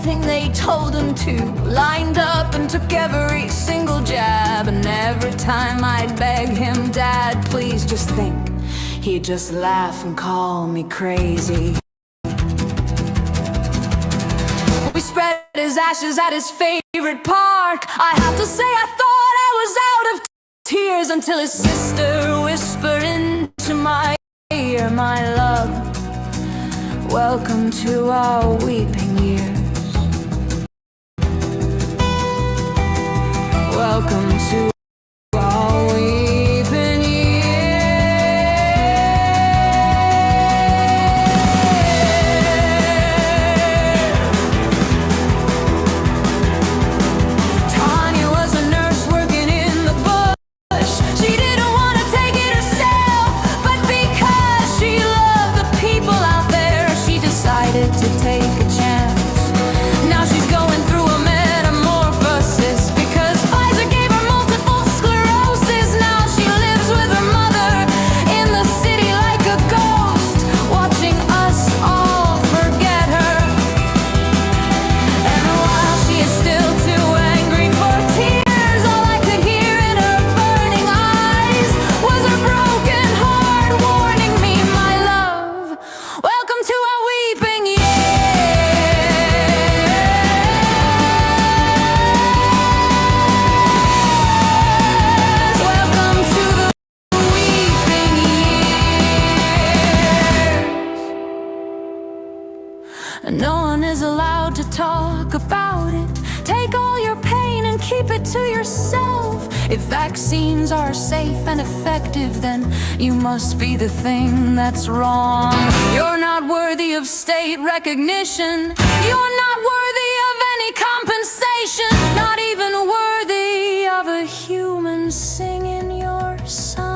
everything they told him to. Lined up and took every single jab. And every time I'd beg him, Dad, please just think, he'd just laugh and call me crazy. We spread his ashes at his favorite park. I have to say I thought I was out of tears until his sister whispered into my ear, my love, welcome to our weeping years. Welcome to our weeping years. Tanya was a nurse working in the bush. She didn't want to take it herself, but because she loved the people out there, she decided to take a chance. Now she's going through a metamorphosis because Pfizer gave her multiple sclerosis. Now she lives with her mother in the city like a ghost, watching us all forget her. And while she is still too angry for tears, all I could hear in her burning eyes was her broken heart warning me, my love, welcome to our weeping years. Welcome to the weeping years. And no one is allowed to talk about it. Take all your pain and keep it to yourself. If vaccines are safe and effective, then you must be the thing that's wrong. You're not worthy of state recognition. You're not worthy of any compensation. Not even worthy of a human singing your song.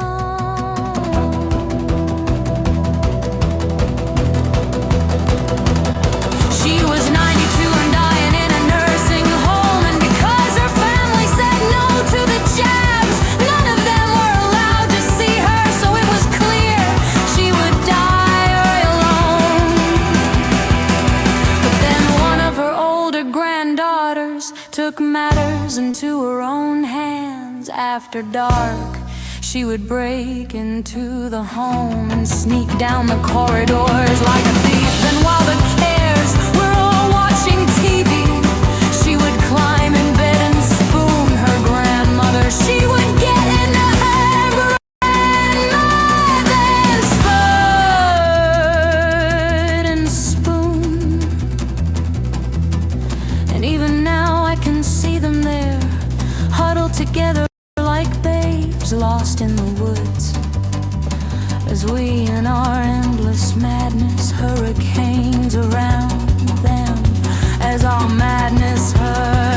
She was 92 and dying in a nursing home, and because her family said no to the jabs, none of them were allowed to see her, so it was clear she would die alone. But then one of her older granddaughters took matters into her own hands. After dark, she would break into the home and sneak down the corridors like a thief. And while the cares were all watching TV, she would climb in bed and spoon her grandmother. She would get into her grandmother's foot and spoon. And even now I can see them there, huddled together like babes lost in the woods, as we in our endless madness, hurricanes around them, as our madness hurts.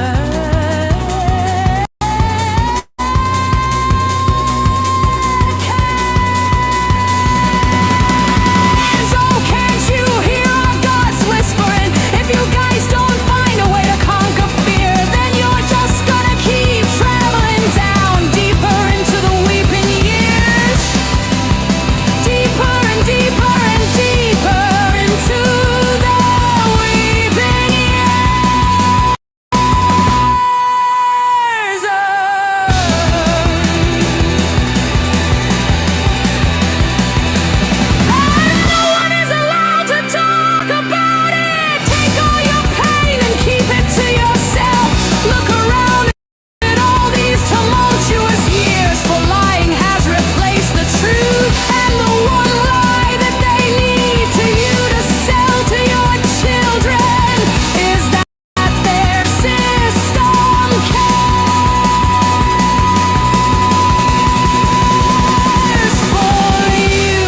Oh, can't you hear our gods whispering? If you guys don't find a way to conquer fear, then you're just gonna keep traveling down deeper into the weeping years. Deeper and deeper and deeper into the weeping years. And no one is allowed to talk about it. Take all your pain and keep it to yourself. Look around at all these tumultuous years, for lying has replaced the truth. And the one lie that they need to you to sell to your children is that their system cares for you.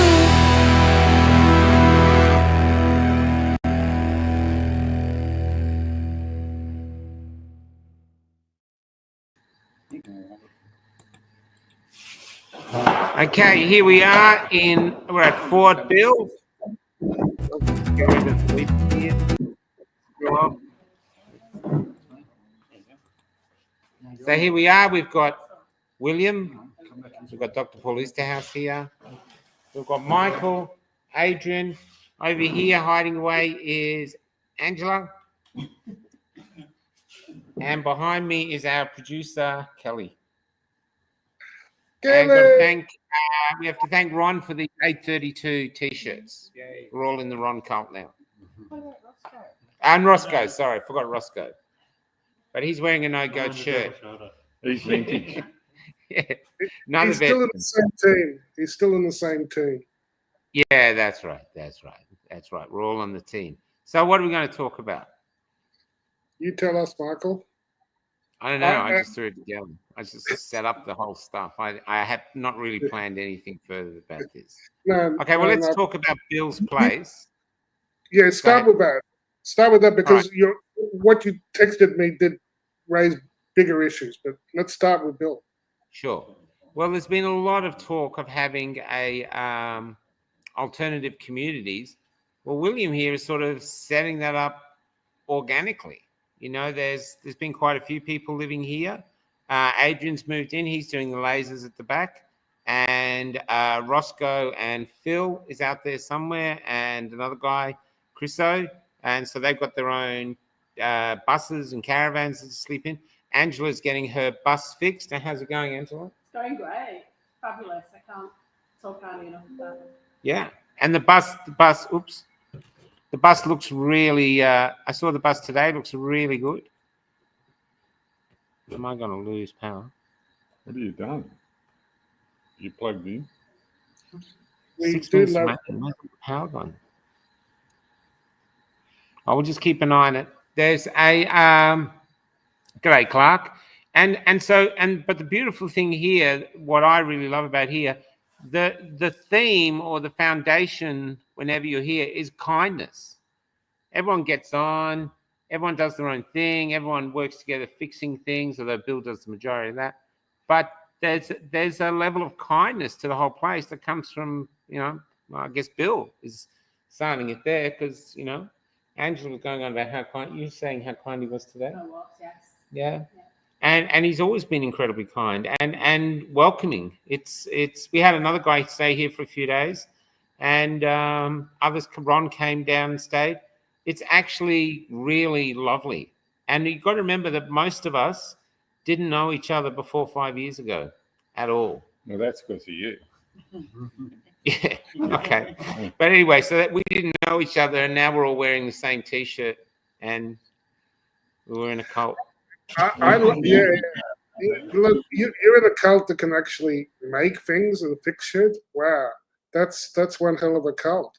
Okay, here we are we're at Fort Bill. Go into the list here. Go on. So here we are, we've got William, we've got Dr. Paul Oosterhuis here, we've got Michael, Adrian, over here hiding away is Angela, And behind me is our producer, Kelly. Kelly! And got to thank, we have to thank Ron for the 832 t-shirts. We're all in the Ron cult now. And Roscoe, sorry, I forgot Roscoe. But he's wearing a no-go shirt. He's vintage. Yeah. Another He's still in veteran. the same team. He's still in the same team. Yeah, that's right. That's right. That's right. We're all on the team. So what are we going to talk about? You tell us, Michael. I don't know. I just threw it together. I just set up the whole stuff. I have not really planned anything further about this. No. Okay, well, let's talk about Bill's place. Yeah, start with that. Start with that because what you texted me did raise bigger issues. But let's start with Bill. Sure. Well, there's been a lot of talk of having a alternative communities. Well, William here is sort of setting that up organically. You know, there's been quite a few people living here. Adrian's moved in. He's doing the lasers at the back. And Roscoe and Phil is out there somewhere. And another guy, Chriso. And so they've got their own buses and caravans to sleep in. Angela's getting her bus fixed. And how's it going, Angela? It's going great. Fabulous. I can't talk highly enough about it. Yeah. And the bus looks really, I saw the bus today, looks really good. Am I going to lose power? What have you done? You plugged in? We 6 do minutes love to make the power gone. I will just keep an eye on it. There's a, g'day, Clark. But the beautiful thing here, what I really love about here, the theme or the foundation whenever you're here is kindness. Everyone gets on, everyone does their own thing, everyone works together fixing things, although Bill does the majority of that. But there's a level of kindness to the whole place that comes from, you know, well, I guess Bill is starting it there because, you know, Angela was going on about how kind, you were saying how kind he was today. I was, yes. Yeah. And he's always been incredibly kind and welcoming. It's we had another guy stay here for a few days, and others. Ron came down and stayed. It's actually really lovely. And you've got to remember that most of us didn't know each other before 5 years ago at all. Well, that's because of you. Yeah. Okay. But anyway, so that we didn't know each other, and now we're all wearing the same T-shirt, and we're in a cult. yeah. Look, you're in a cult that can actually make things and fix shit. Wow, that's one hell of a cult.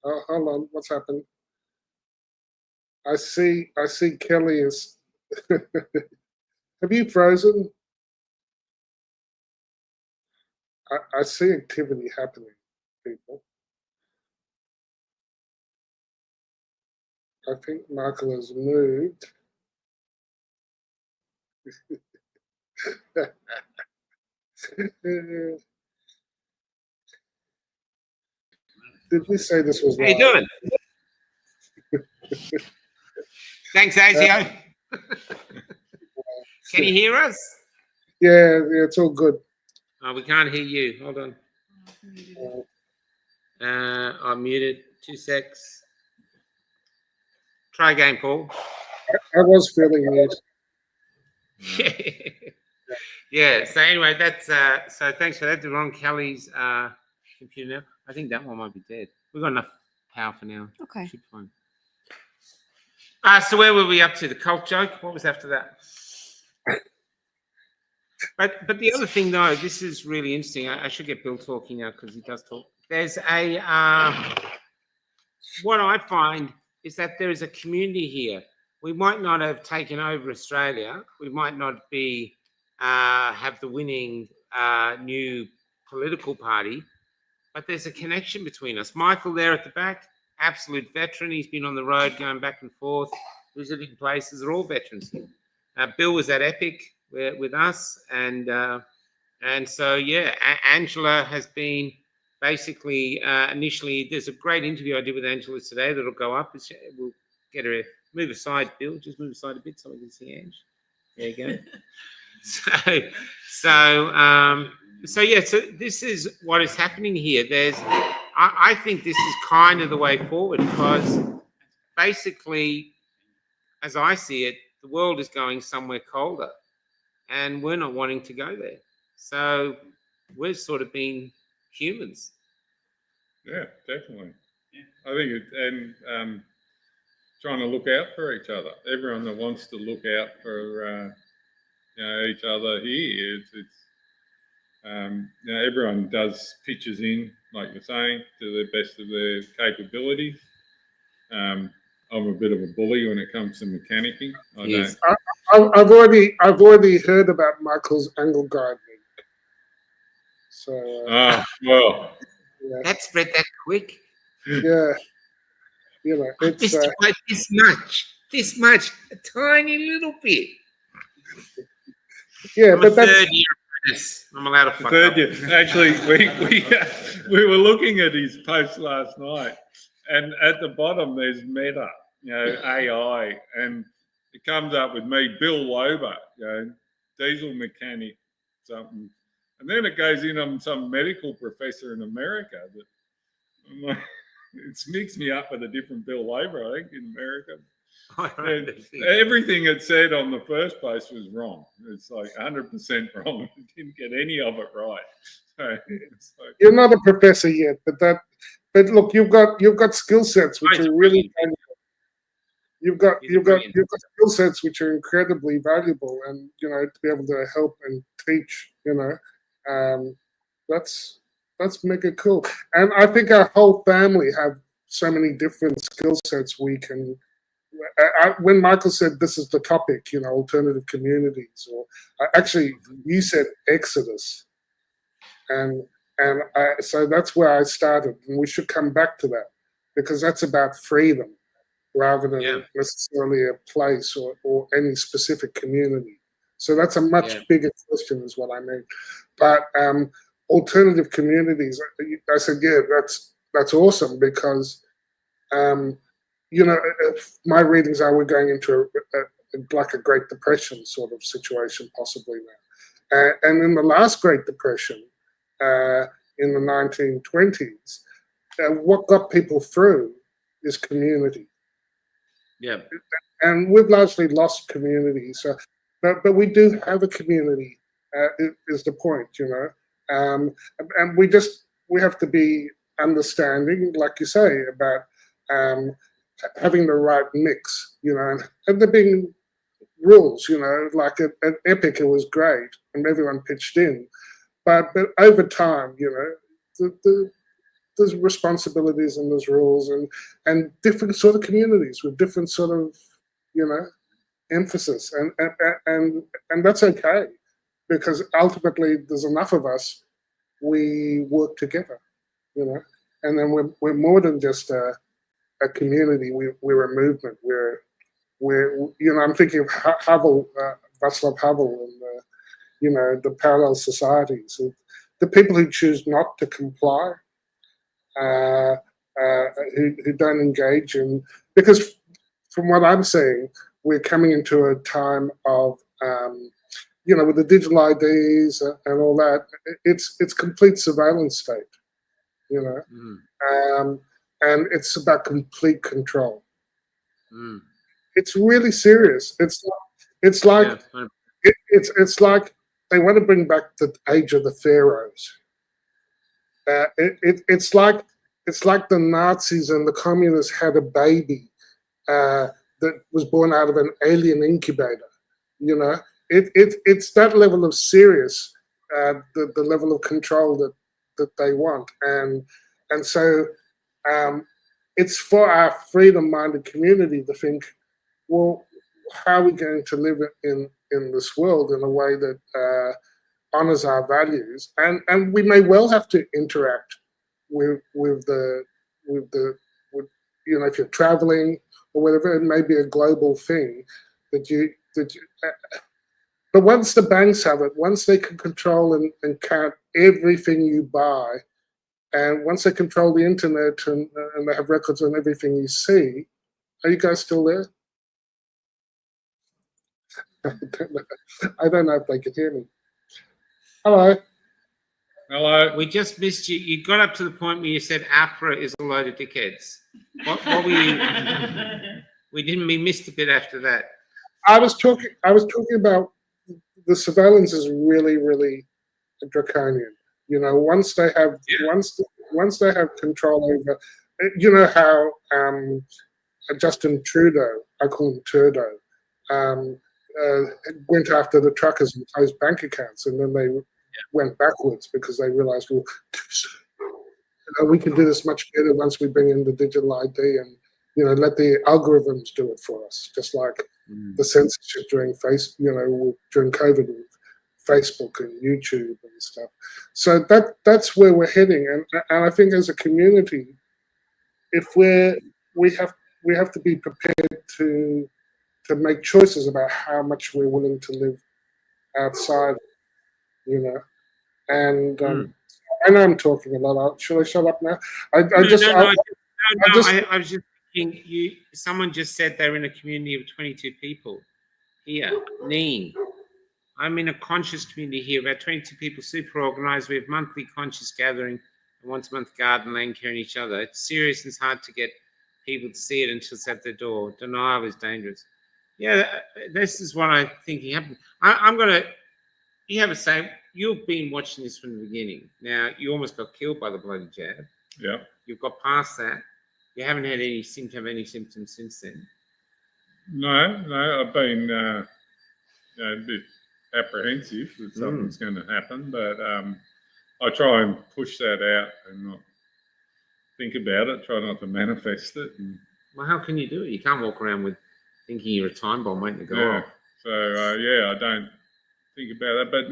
Hold on, what's happened? I see Kelly is. Have you frozen? I see activity happening, people. I think Michael has moved. Did we say this was? How you doing? Thanks, Azio. Can you hear us? Yeah, it's all good. Oh, we can't hear you. Hold on. I'm muted. 2 secs. Try again, Paul. I was feeling it. Yeah. So anyway, that's so thanks for that. To Ron Kelly's computer now. I think that one might be dead. We've got enough power for now. Okay. Should be fine. So where were we up to? The cult joke? What was after that? But the other thing though, this is really interesting. I should get Bill talking now because he does talk. There's a what I find is that there is a community here. We might not have taken over Australia. We might not be have the winning new political party, but there's a connection between us. Michael there at the back, absolute veteran. He's been on the road going back and forth, visiting places. They're all veterans here. Bill was at Epic with us, and so yeah, Angela has been basically initially. There's a great interview I did with Angela today that'll go up. We'll get her. Move aside, Bill. Just move aside a bit so we can see Ange. There you go. So yeah. So this is what is happening here. I think this is kind of the way forward because basically, as I see it, the world is going somewhere colder, and we're not wanting to go there. So we're sort of being humans. Yeah, definitely. I think trying to look out for each other. Everyone that wants to look out for each other here. Everyone pitches in, like you're saying, to the best of their capabilities. I'm a bit of a bully when it comes to mechanicking. Yes. I've already heard about Michael's angle guide. So well, yeah, That spread that quick. yeah, it's Just like this much, a tiny little bit. yeah, I'm but a that's third year apprentice. I'm allowed to fuck third up. year. Actually, we were looking at his post last night, and at the bottom there's Meta, AI, and it comes up with me, Bill Lober, diesel mechanic, something, and then it goes in on some medical professor in America. That I'm like, it's mixed me up with a different Bill Lober, I think, in America. And everything it said on the first post was wrong. It's like 100% wrong. It didn't get any of it right. So it's like, you're not a professor yet, but look, you've got skill sets which are really valuable. You've got skill sets which are incredibly valuable, and to be able to help and teach, that's mega cool. And I think our whole family have so many different skill sets we can. When Michael said this is the topic, alternative communities, or actually you said Exodus, and so that's where I started, and we should come back to that because that's about freedom rather than necessarily a place or any specific community. So that's a much bigger question, is what I mean. But alternative communities, I said, yeah, that's awesome because. My readings are we're going into like a Great Depression sort of situation, possibly now. And in the last Great Depression, in the 1920s, what got people through is community. Yeah. And we've largely lost community. So, but we do have a community, is the point, and we have to be understanding, like you say, about having the right mix, and there being rules, like at Epic, it was great and everyone pitched in. But over time, there's responsibilities and there's rules and different sort of communities with different sort of, emphasis. And that's okay because ultimately there's enough of us, we work together, and then we're more than just a community, we're a movement. We're I'm thinking of Havel, Václav Havel, and the parallel societies, the people who choose not to comply, who don't engage in, because from what I'm saying, we're coming into a time of with the digital IDs and all that, it's complete surveillance state, and it's about complete control. It's really serious. It's like they want to bring back the age of the pharaohs. It's like the Nazis and the communists had a baby that was born out of an alien incubator. It's that level of serious, the level of control that they want, and so it's for our freedom-minded community to think, well, how are we going to live in this world in a way that honors our values, and we may well have to interact with if you're traveling or whatever, it may be a global thing but once the banks have it, once they can control and count everything you buy, and once they control the internet and they have records on everything you see, are you guys still there? I don't know if they could hear me. Hello. hello. We just missed you. You got up to the point where you said APRA is a load of dickheads. What were you? We missed a bit after that. I was talking about the surveillance is really, really draconian. You know, once they have once they have control over, you know how Justin Trudeau, I call him Turdo, um, uh, went after the truckers and closed bank accounts, and then they went backwards because they realised, well, we can do this much better once we bring in the digital ID and let the algorithms do it for us, just like the censorship during during COVID with Facebook and YouTube and stuff. So that's where we're heading, and I think as a community, if we have to be prepared to make choices about how much we're willing to live outside, and I know I'm talking a lot. Should I shut up now? I was just thinking. Someone just said they're in a community of 22 people here. Neen. I'm in a conscious community here, about 22 people, super organised. We have monthly conscious gathering, and once a month garden, land care, and each other. It's serious and it's hard to get people to see it until it's at their door. Denial is dangerous. Yeah, this is what I think happened. I'm going to. You have a say. You've been watching this from the beginning. Now, you almost got killed by the bloody jab. Yeah. You've got past that. You haven't had any symptoms since then. No, I've been a bit apprehensive that something's going to happen, but I try and push that out and not think about it, try not to manifest it. Well, how can you do it? You can't walk around with thinking you're a time bomb waiting to go off. So, I don't think about that, but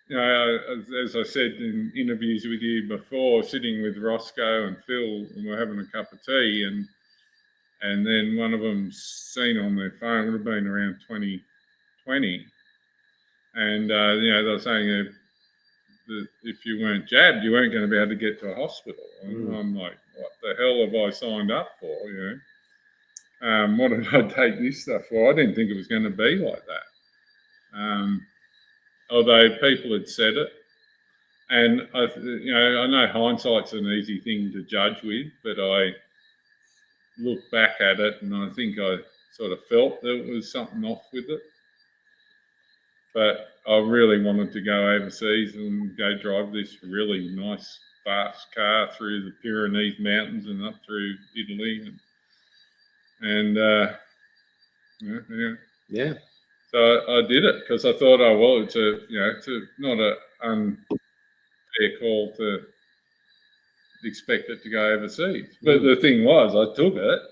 no, as I said in interviews with you before, sitting with Roscoe and Phil, and we're having a cup of tea, and then one of them's seen on their phone, it would have been around 2020, and they were saying that if you weren't jabbed, you weren't going to be able to get to a hospital. And I'm like, what the hell have I signed up for? What did I take this stuff for? I didn't think it was going to be like that. Although people had said it, and I know hindsight's an easy thing to judge with, but I look back at it and I think I sort of felt there was something off with it. But I really wanted to go overseas and go drive this really nice, fast car through the Pyrenees Mountains and up through Italy, and Yeah. So I did it because I thought, it's not an unfair call to expect it to go overseas. But the thing was, I took it.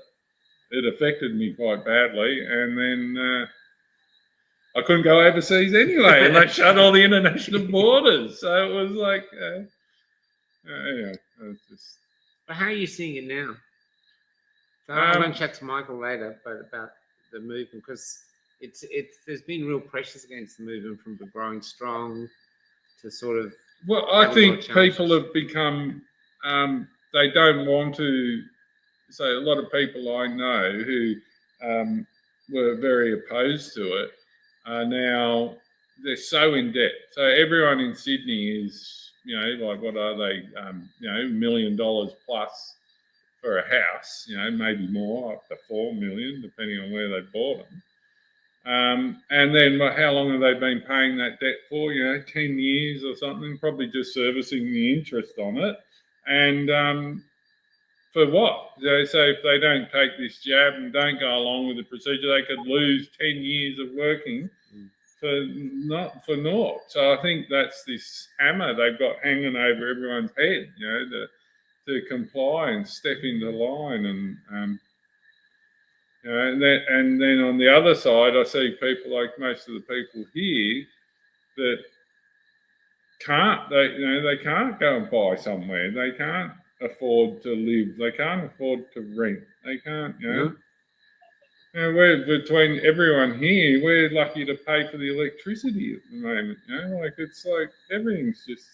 It affected me quite badly, and then I couldn't go overseas anyway, and they shut all the international borders. So it was like, anyway, it was just. But how are you seeing it now? So I'm going to chat to Michael later, but about the movement, because there's been real pressures against the movement from the growing strong to sort of. Well, I think people have become. They don't want to. So a lot of people I know who were very opposed to it are now they're so in debt. So everyone in Sydney is, like what are they? $1 million plus for a house. Maybe more, up to 4 million, depending on where they bought them. And then how long have they been paying that debt for? 10 years or something, probably just servicing the interest on it. And for what? So if they don't take this jab and don't go along with the procedure, they could lose 10 years of working for naught. So I think that's this hammer they've got hanging over everyone's head, to comply and step into line. And and then on the other side, I see people like most of the people here that can't. They can't go and buy somewhere. They can't afford to live. They can't afford to rent. They can't. We're between everyone here. We're lucky to pay for the electricity at the moment. It's like everything's just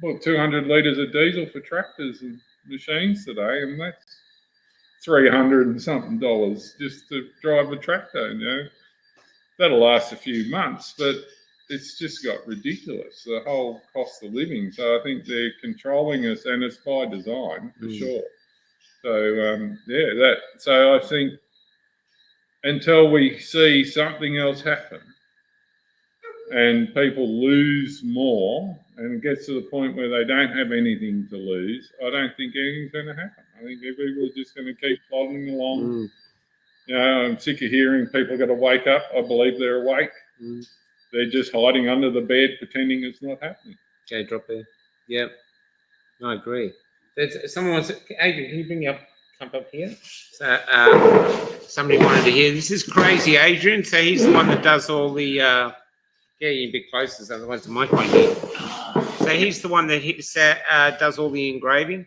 bought 200 litres of diesel for tractors and machines today, and that's $300 and something just to drive a tractor. That'll last a few months, but it's just got ridiculous, the whole cost of living. So I think they're controlling us, and it's by design for sure. So So I think until we see something else happen and people lose more and it gets to the point where they don't have anything to lose, I don't think anything's going to happen. I think people are just going to keep plodding along. You know, I'm sick of hearing people got to wake up. I believe they're awake. They're just hiding under the bed, pretending it's not happening. Okay, drop there. Yep, I agree. There's someone wants. Adrian, can you bring come up here? So somebody wanted to hear. This is crazy, Adrian. So he's the one that does all the. Yeah, you can be closer, otherwise the mic won't hear. So he's the one that does all the engraving.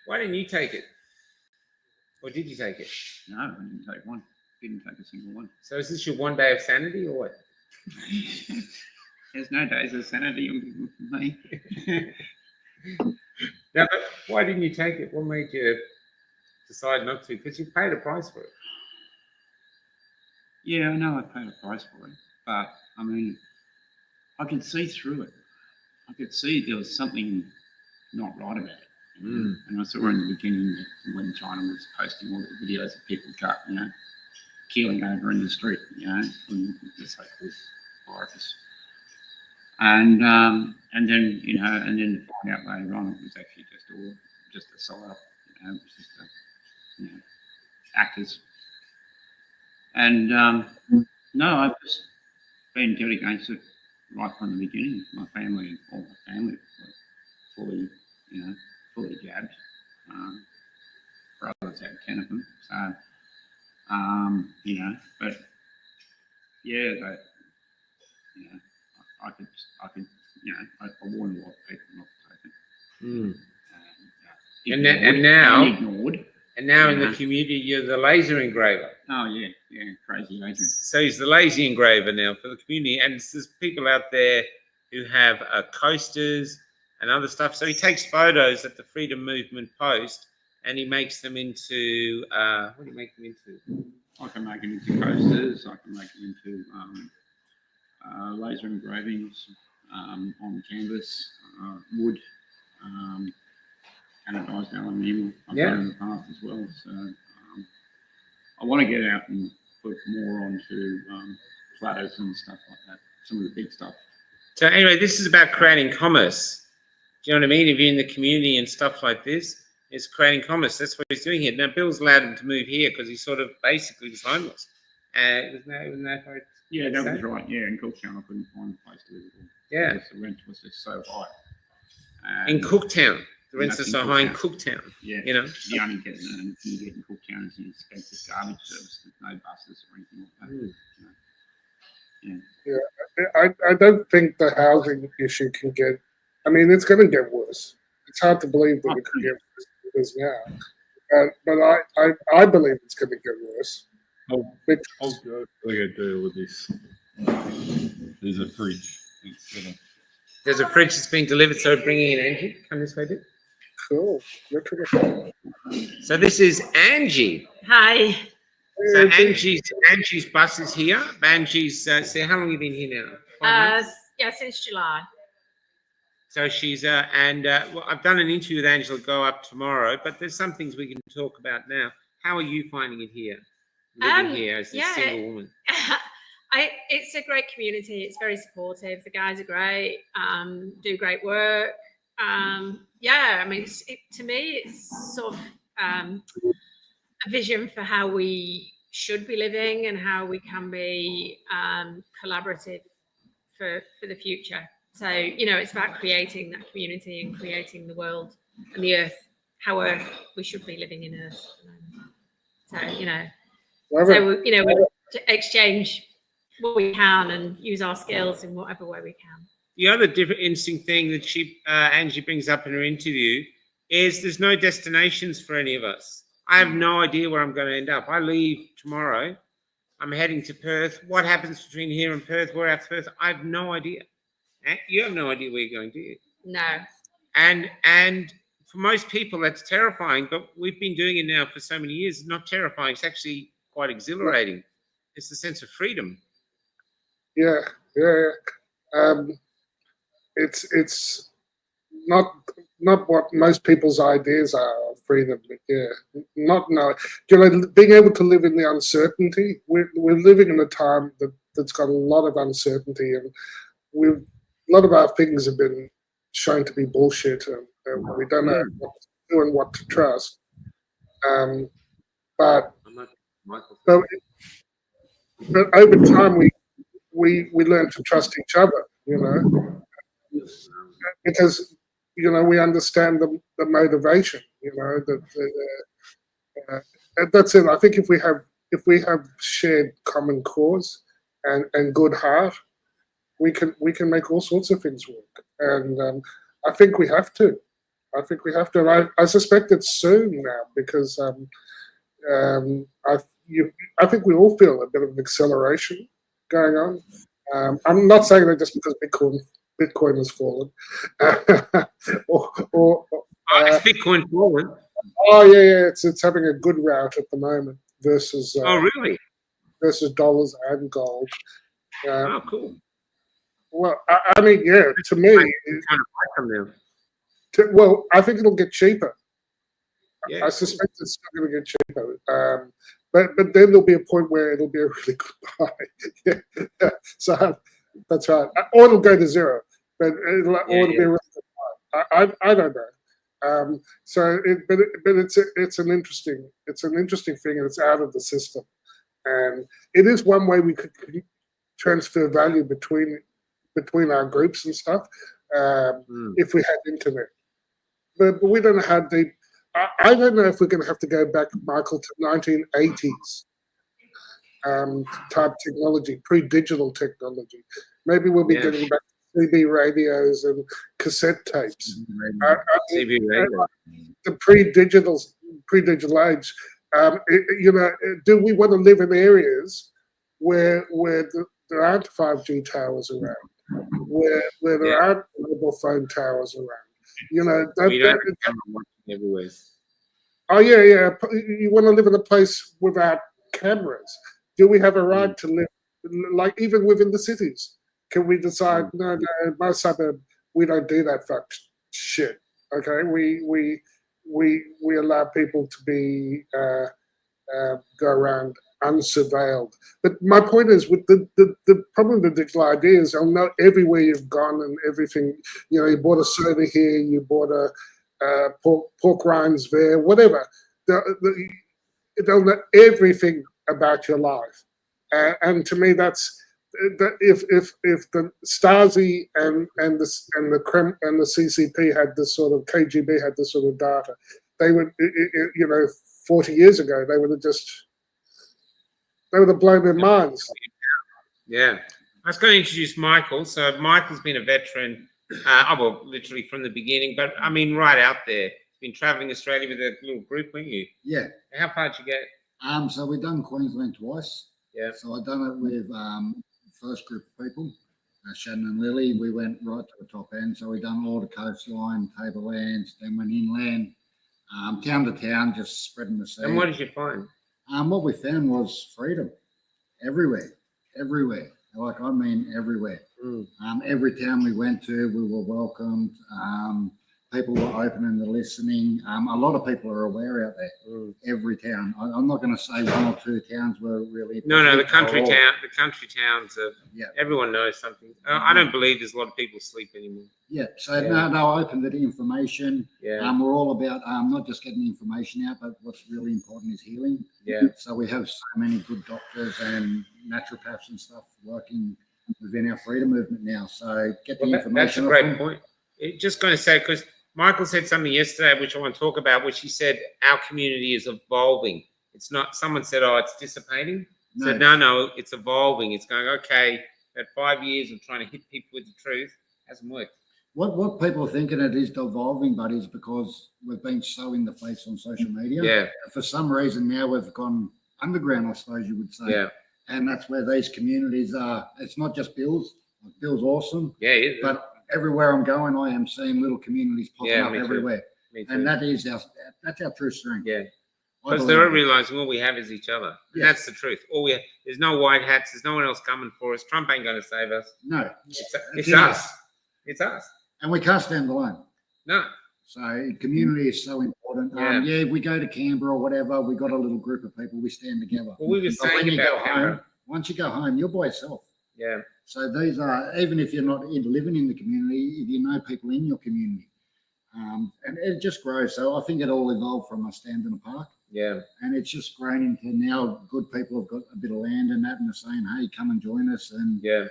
Why didn't you take it? Or did you take it? No, I didn't take one. Didn't take a single one. So is this your one day of sanity or what? There's no days of sanity on me. Now, but why didn't you take it? What made you decide not to? Because you paid a price for it. Yeah, I know I paid a price for it, but I mean, I could see through it. I could see there was something not right about it. And I saw in the beginning when China was posting all the videos of people cut, keeling over in the street, from the so-called virus. And then, and then to find out later on, it was actually just a psyop, it was just actors. And no, I've just been dead against it right from the beginning. All my family were fully, fully jabbed. Brothers had 10 of them. So, but yeah, that, I could, I warned a lot of people not to take it. And now, ignored. And now in the community, you're the laser engraver. Oh yeah, crazy Adrian. So he's the lazy engraver now for the community, and there's people out there who have coasters and other stuff. So he takes photos at the Freedom Movement post, and he makes them into what do you make them into? I can make them into coasters. I can make them into laser engravings on canvas, wood, anodized aluminium. I've done in the past as well. So I want to get out and put more onto platters and stuff like that. Some of the big stuff. So anyway, this is about creating commerce. Do you know what I mean? If you're in the community and stuff like this, it's creating commerce. That's what he's doing here. Now, Bill's allowed him to move here because he sort of basically was homeless. Wasn't that right? Yeah, that was right. Yeah, in Cooktown, I couldn't find a place to live. Yeah. Because the rent was just so high. In Cooktown. The rents are so high in Cooktown. Yeah. The only thing you get in Cooktown is an expensive garbage service. There's no buses or anything like that. Yeah, I don't think the housing issue can get. I mean, it's going to get worse. It's hard to believe that it could get worse than it is now. But I believe it's going to get worse. I'll go deal with this. There's a fridge. There's a fridge that's being delivered, so bringing in Angie. Come this way, Dick. Cool. Look at it. So this is Angie. Hi. So Angie's bus is here. Angie's, so how long have you been here now? 5 months? Yeah, since July. So she's, well, I've done an interview with Angela, go up tomorrow, but there's some things we can talk about now. How are you finding it here? Living here as a single woman? It's a great community. It's very supportive. The guys are great, do great work. I mean, to me, it's sort of a vision for how we should be living and how we can be collaborative for the future. So, it's about creating that community and creating the world and the earth, how we should be living in Earth. So, we to exchange what we can and use our skills in whatever way we can. The other interesting thing that Angie brings up in her interview is there's no destinations for any of us. I have no idea where I'm going to end up. I leave tomorrow. I'm heading to Perth. What happens between here and Perth? Where after Perth? I have no idea. You have no idea where you're going, do you? No. And for most people, that's terrifying. But we've been doing it now for so many years. It's not terrifying. It's actually quite exhilarating. It's the sense of freedom. Yeah. It's not not what most people's ideas are of freedom. Yeah, not no. Being able to live in the uncertainty. We're living in a time that's got a lot of uncertainty, and a lot of our things have been shown to be bullshit, and we don't know what to do and what to trust. But but over time we learn to trust each other. Because we understand the motivation. That's it. I think if we have shared common cause and good heart, we can make all sorts of things work. And I think we have to. And I suspect it's soon now because I think we all feel a bit of an acceleration going on. I'm not saying that just because Bitcoin has fallen, Is Bitcoin fallen? Oh yeah, it's having a good route at the moment versus Oh really? versus dollars and gold. Oh cool. Well, I mean, yeah, to me, Kind of buy from them. well, I think it'll get cheaper. Yeah. I suspect it's still going to get cheaper. But then there'll be a point where it'll be a really good buy. Yeah. So that's right. Or it'll go to zero, but it'll be a really good buy. I don't know. But it's an interesting thing, and it's out of the system, and it is one way we could transfer value between our groups and stuff if we had internet. But we don't know how deep. I don't know if we're going to have to go back, Michael, to 1980s type technology, pre-digital technology. Maybe we'll be getting back to CB radios and cassette tapes. CB radio. The pre-digital age. Do we want to live in areas where there aren't 5G towers around, where there aren't mobile phone towers around? We don't have everywhere. Oh yeah. You want to live in a place without cameras? Do we have a right to live, like even within the cities? Can we decide? No, my suburb, we don't do that fuck shit. Okay, we allow people to be go around unsurveilled. But my point is, with the problem with the digital idea is they'll know everywhere you've gone and everything. You bought a soda here, you bought a pork rinds there, whatever. They'll know everything about your life. And to me, that's if the Stasi and the Krem and the CCP had this sort of KGB had this sort of data, they would 40 years ago they would have blown their minds. Yeah, I was going to introduce Michael. So Michael's been a veteran, literally from the beginning, but I mean right out there. Been traveling Australia with a little group, weren't you? Yeah. How far did you get? So we've done Queensland twice. Yeah. So I've done it with first group of people, Shannon and Lily. We went right to the top end. So we've done all the coastline, tablelands, then went inland, town to town, just spreading the seed. And what did you find? What we found was freedom everywhere. Like, I mean, everywhere. Every town we went to, we were welcomed. People were open and they're listening. A lot of people are aware out there. Every town. I'm not going to say one or two towns were really. No, the country towns. Everyone knows something. I don't believe there's a lot of people asleep anymore. Yeah. So no, open to the information. Yeah. We're all about not just getting information out, but what's really important is healing. Yeah. So we have so many good doctors and naturopaths and stuff working within our freedom movement now. So get the information. That's a great point. Just going to say, because Michael said something yesterday, which I want to talk about, which he said our community is evolving. It's not, someone said, oh, it's dissipating. No. So no, it's evolving. It's going, okay, that 5 years of trying to hit people with the truth hasn't worked. What people are thinking it is evolving, but is because we've been so in the face on social media. Yeah. For some reason now we've gone underground, I suppose you would say. Yeah. And that's where these communities are. It's not just Bill's. Bill's awesome. Yeah, it is. But everywhere I'm going, I am seeing little communities popping up everywhere. Me too. And that's our true strength. Yeah. Because they're realizing all we have is each other. And that's the truth. There's no white hats. There's no one else coming for us. Trump ain't going to save us. No. It's us. It's us. And we can't stand alone. No. So community is so important. Yeah, if we go to Canberra or whatever, we got a little group of people, we stand together. Well, we were But when saying you go about Canberra. home, once you go home, you're by yourself. Yeah. So these are, even if you're not living in the community, if you know people in your community, and it just grows. So I think it all evolved from us standing in a park. Yeah. And it's just grown into now good people have got a bit of land and that and they're saying, hey, come and join us and Yeah.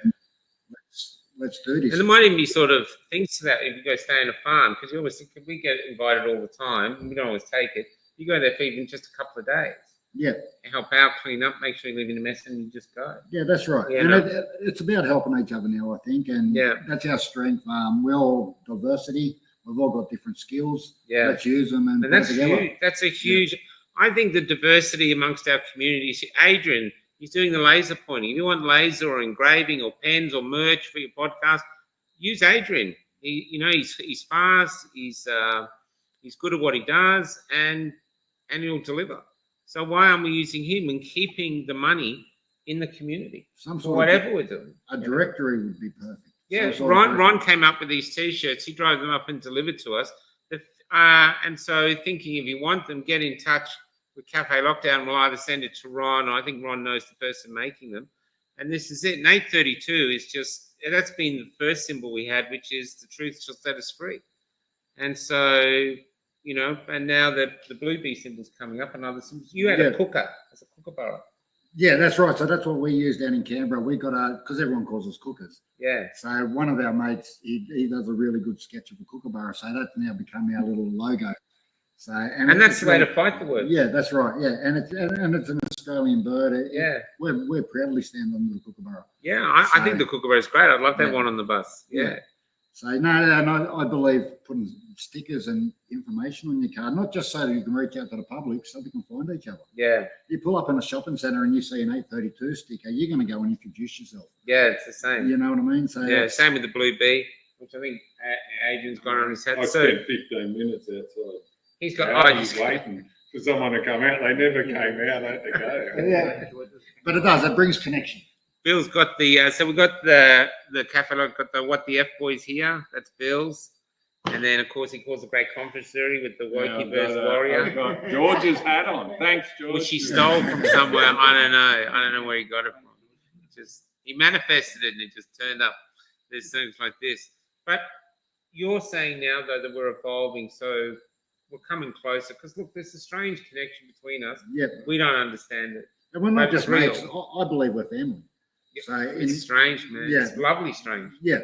let's do this. And there might even be sort of things to that if you go stay in a farm, because you always think we get invited all the time, and we don't always take it. You go there for even just a couple of days. Yeah. Help out, clean up, make sure you leave in a mess, and you just go. Yeah, that's right. Yeah, and no. it's about helping each other now, I think, and Yeah. that's our strength. We're all diversity. We've all got different skills. Yeah. Let's use them and And put it that's together. huge. That's a huge. I think the diversity amongst our communities. Adrian, he's doing the laser pointing. If you want laser or engraving or pens or merch for your podcast, use Adrian. He's fast. He's good at what he does, and he'll deliver. So why aren't we using him and keeping the money in the community Some for sort whatever of we're doing? a directory would be perfect. Yeah, Some sort of Ron directory. came up with these T-shirts. He drove them up and delivered to us. And so thinking if you want them, get in touch with Cafe Lockdown. We'll either send it to Ron, or I think Ron knows the person making them. And this is it. And 832 is just, that's been the first symbol we had, which is the truth shall set us free. And so, and now the blue bee symbol's coming up and other symbols. You had a cooker. It's a kookaburra. Yeah, that's right. So that's what we use down in Canberra. We got because everyone calls us cookers. Yeah. So one of our mates, he does a really good sketch of a kookaburra. So that's now become our little logo. So and that's the way to fight the word. Yeah, that's right. Yeah, and it's an Australian bird. Yeah. We're proudly stand on the kookaburra. Yeah, I think the kookaburra is great. I'd love that one on the bus. Yeah. So no, I believe putting stickers and information on your card, not just so that you can reach out to the public, so we can find each other. Yeah. You pull up in a shopping centre and you see an 832 sticker, you're going to go and introduce yourself. Yeah, it's the same. You know what I mean? So yeah, same with the blue bee, which I think Adrian's got on his head. I So spent 15 minutes outside. he's got. He's waiting for someone to come out. They never came out. I had to go. Yeah. But it brings connection. Bill's got the so we got the catalog, got the What the F Boys here. That's Bill's, and then of course he calls a great conference theory with the Wokie versus Warrior, I've got George's hat on. Thanks, George. which he stole from somewhere. I don't know where he got it from. He manifested it and it just turned up. There's things like this, but you're saying now though that we're evolving, so we're coming closer. Because look, there's a strange connection between us. Yeah. We don't understand it. And we're not But just it's real. mates. I believe we're family. So It's strange, man. yeah. It's lovely strange. Yeah.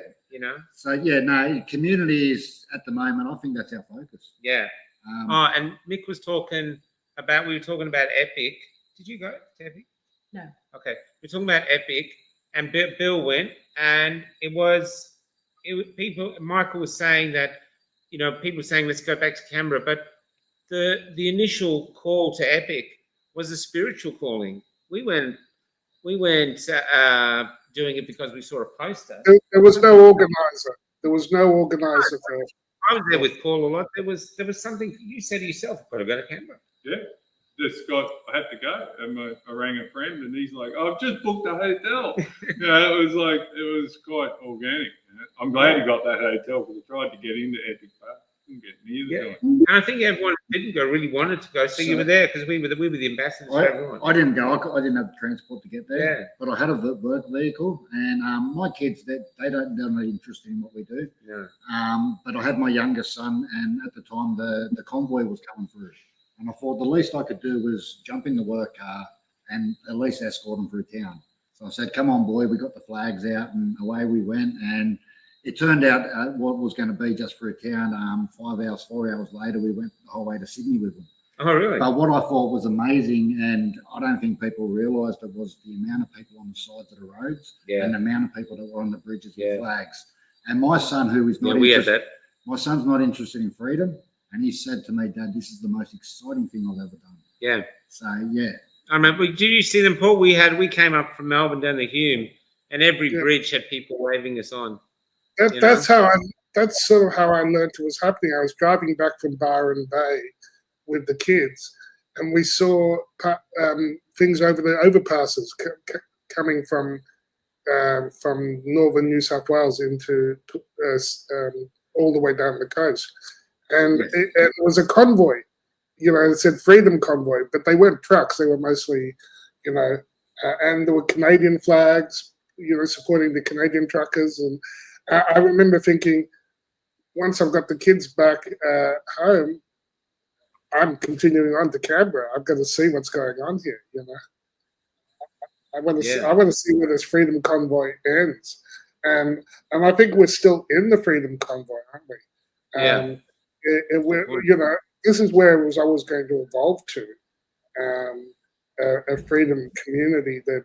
So no, community is at the moment. I think that's our focus. Yeah. And Mick was talking about. We were talking about Epic. Did you go to Epic? No. Okay. We're talking about Epic, and Bill went, and it was people. Michael was saying that, people were saying let's go back to Canberra, but the initial call to Epic was a spiritual calling. We weren't doing it because we saw a poster. There was no organizer. There was no organizer for it. I was there with Paul a lot. There was something you said to yourself. I've got to go to Canberra. Yeah. I had to go. And I rang a friend and he's like, I've just booked a hotel. It was quite organic. I'm glad he got that hotel because I tried to get into Epic Park. Couldn't get near the joint. And I think everyone who didn't go really wanted to go. So you were there because we were the ambassadors for everyone. I didn't go. I didn't have transport to get there. Yeah. But I had a work thvehicle, and my kids they're not interested in what we do. Yeah. But I had my youngest son, and at the time the convoy was coming through, and I thought the least I could do was jump in the work car and at least escort them through town. So I said, "Come on, boy." We got the flags out, and away we went. And it turned out what was going to be just for a town. 4 hours later, we went the whole way to Sydney with them. Oh, really? But what I thought was amazing, and I don't think people realised it, was the amount of people on the sides of the roads and the amount of people that were on the bridges with flags. And my son, who is not interested, my son's not interested in freedom, and he said to me, "Dad, this is the most exciting thing I've ever done." Yeah. So yeah. I remember. Did you see them, Paul? We came up from Melbourne down to Hume, and every bridge had people waving us on. That's sort of how I learned it was happening. I was driving back from Byron Bay with the kids, and we saw things over the overpasses coming from northern New South Wales into all the way down the coast. and Yes. it was a convoy. You know, it said Freedom Convoy, but they weren't trucks. They were mostly, you know, and there were Canadian flags, you know, supporting the Canadian truckers. And I remember thinking, once I've got the kids back home, I'm continuing on to Canberra. I've got to see what's going on here. You know, I want to see, I want to see where this Freedom Convoy ends, and I think we're still in the Freedom Convoy, aren't we? Yeah. You know, this is where it was always going to evolve to, a freedom community that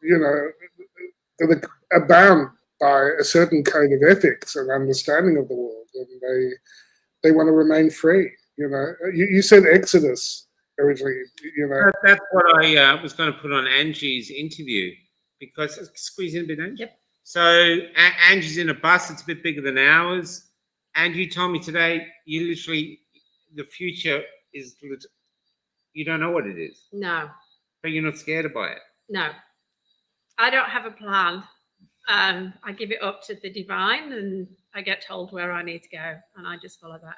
you know, that are bound by a certain code of ethics and understanding of the world, and they want to remain free. You know, you said Exodus originally. You know, That's what I was going to put on Angie's interview, because squeeze in a bit, Angie. Yep. So Angie's in a bus. It's a bit bigger than ours. And you told me today, you literally, the future is, you don't know what it is, No, but you're not scared by it. no. I don't have a plan. I give it up to the divine, and I get told where I need to go, and I just follow that.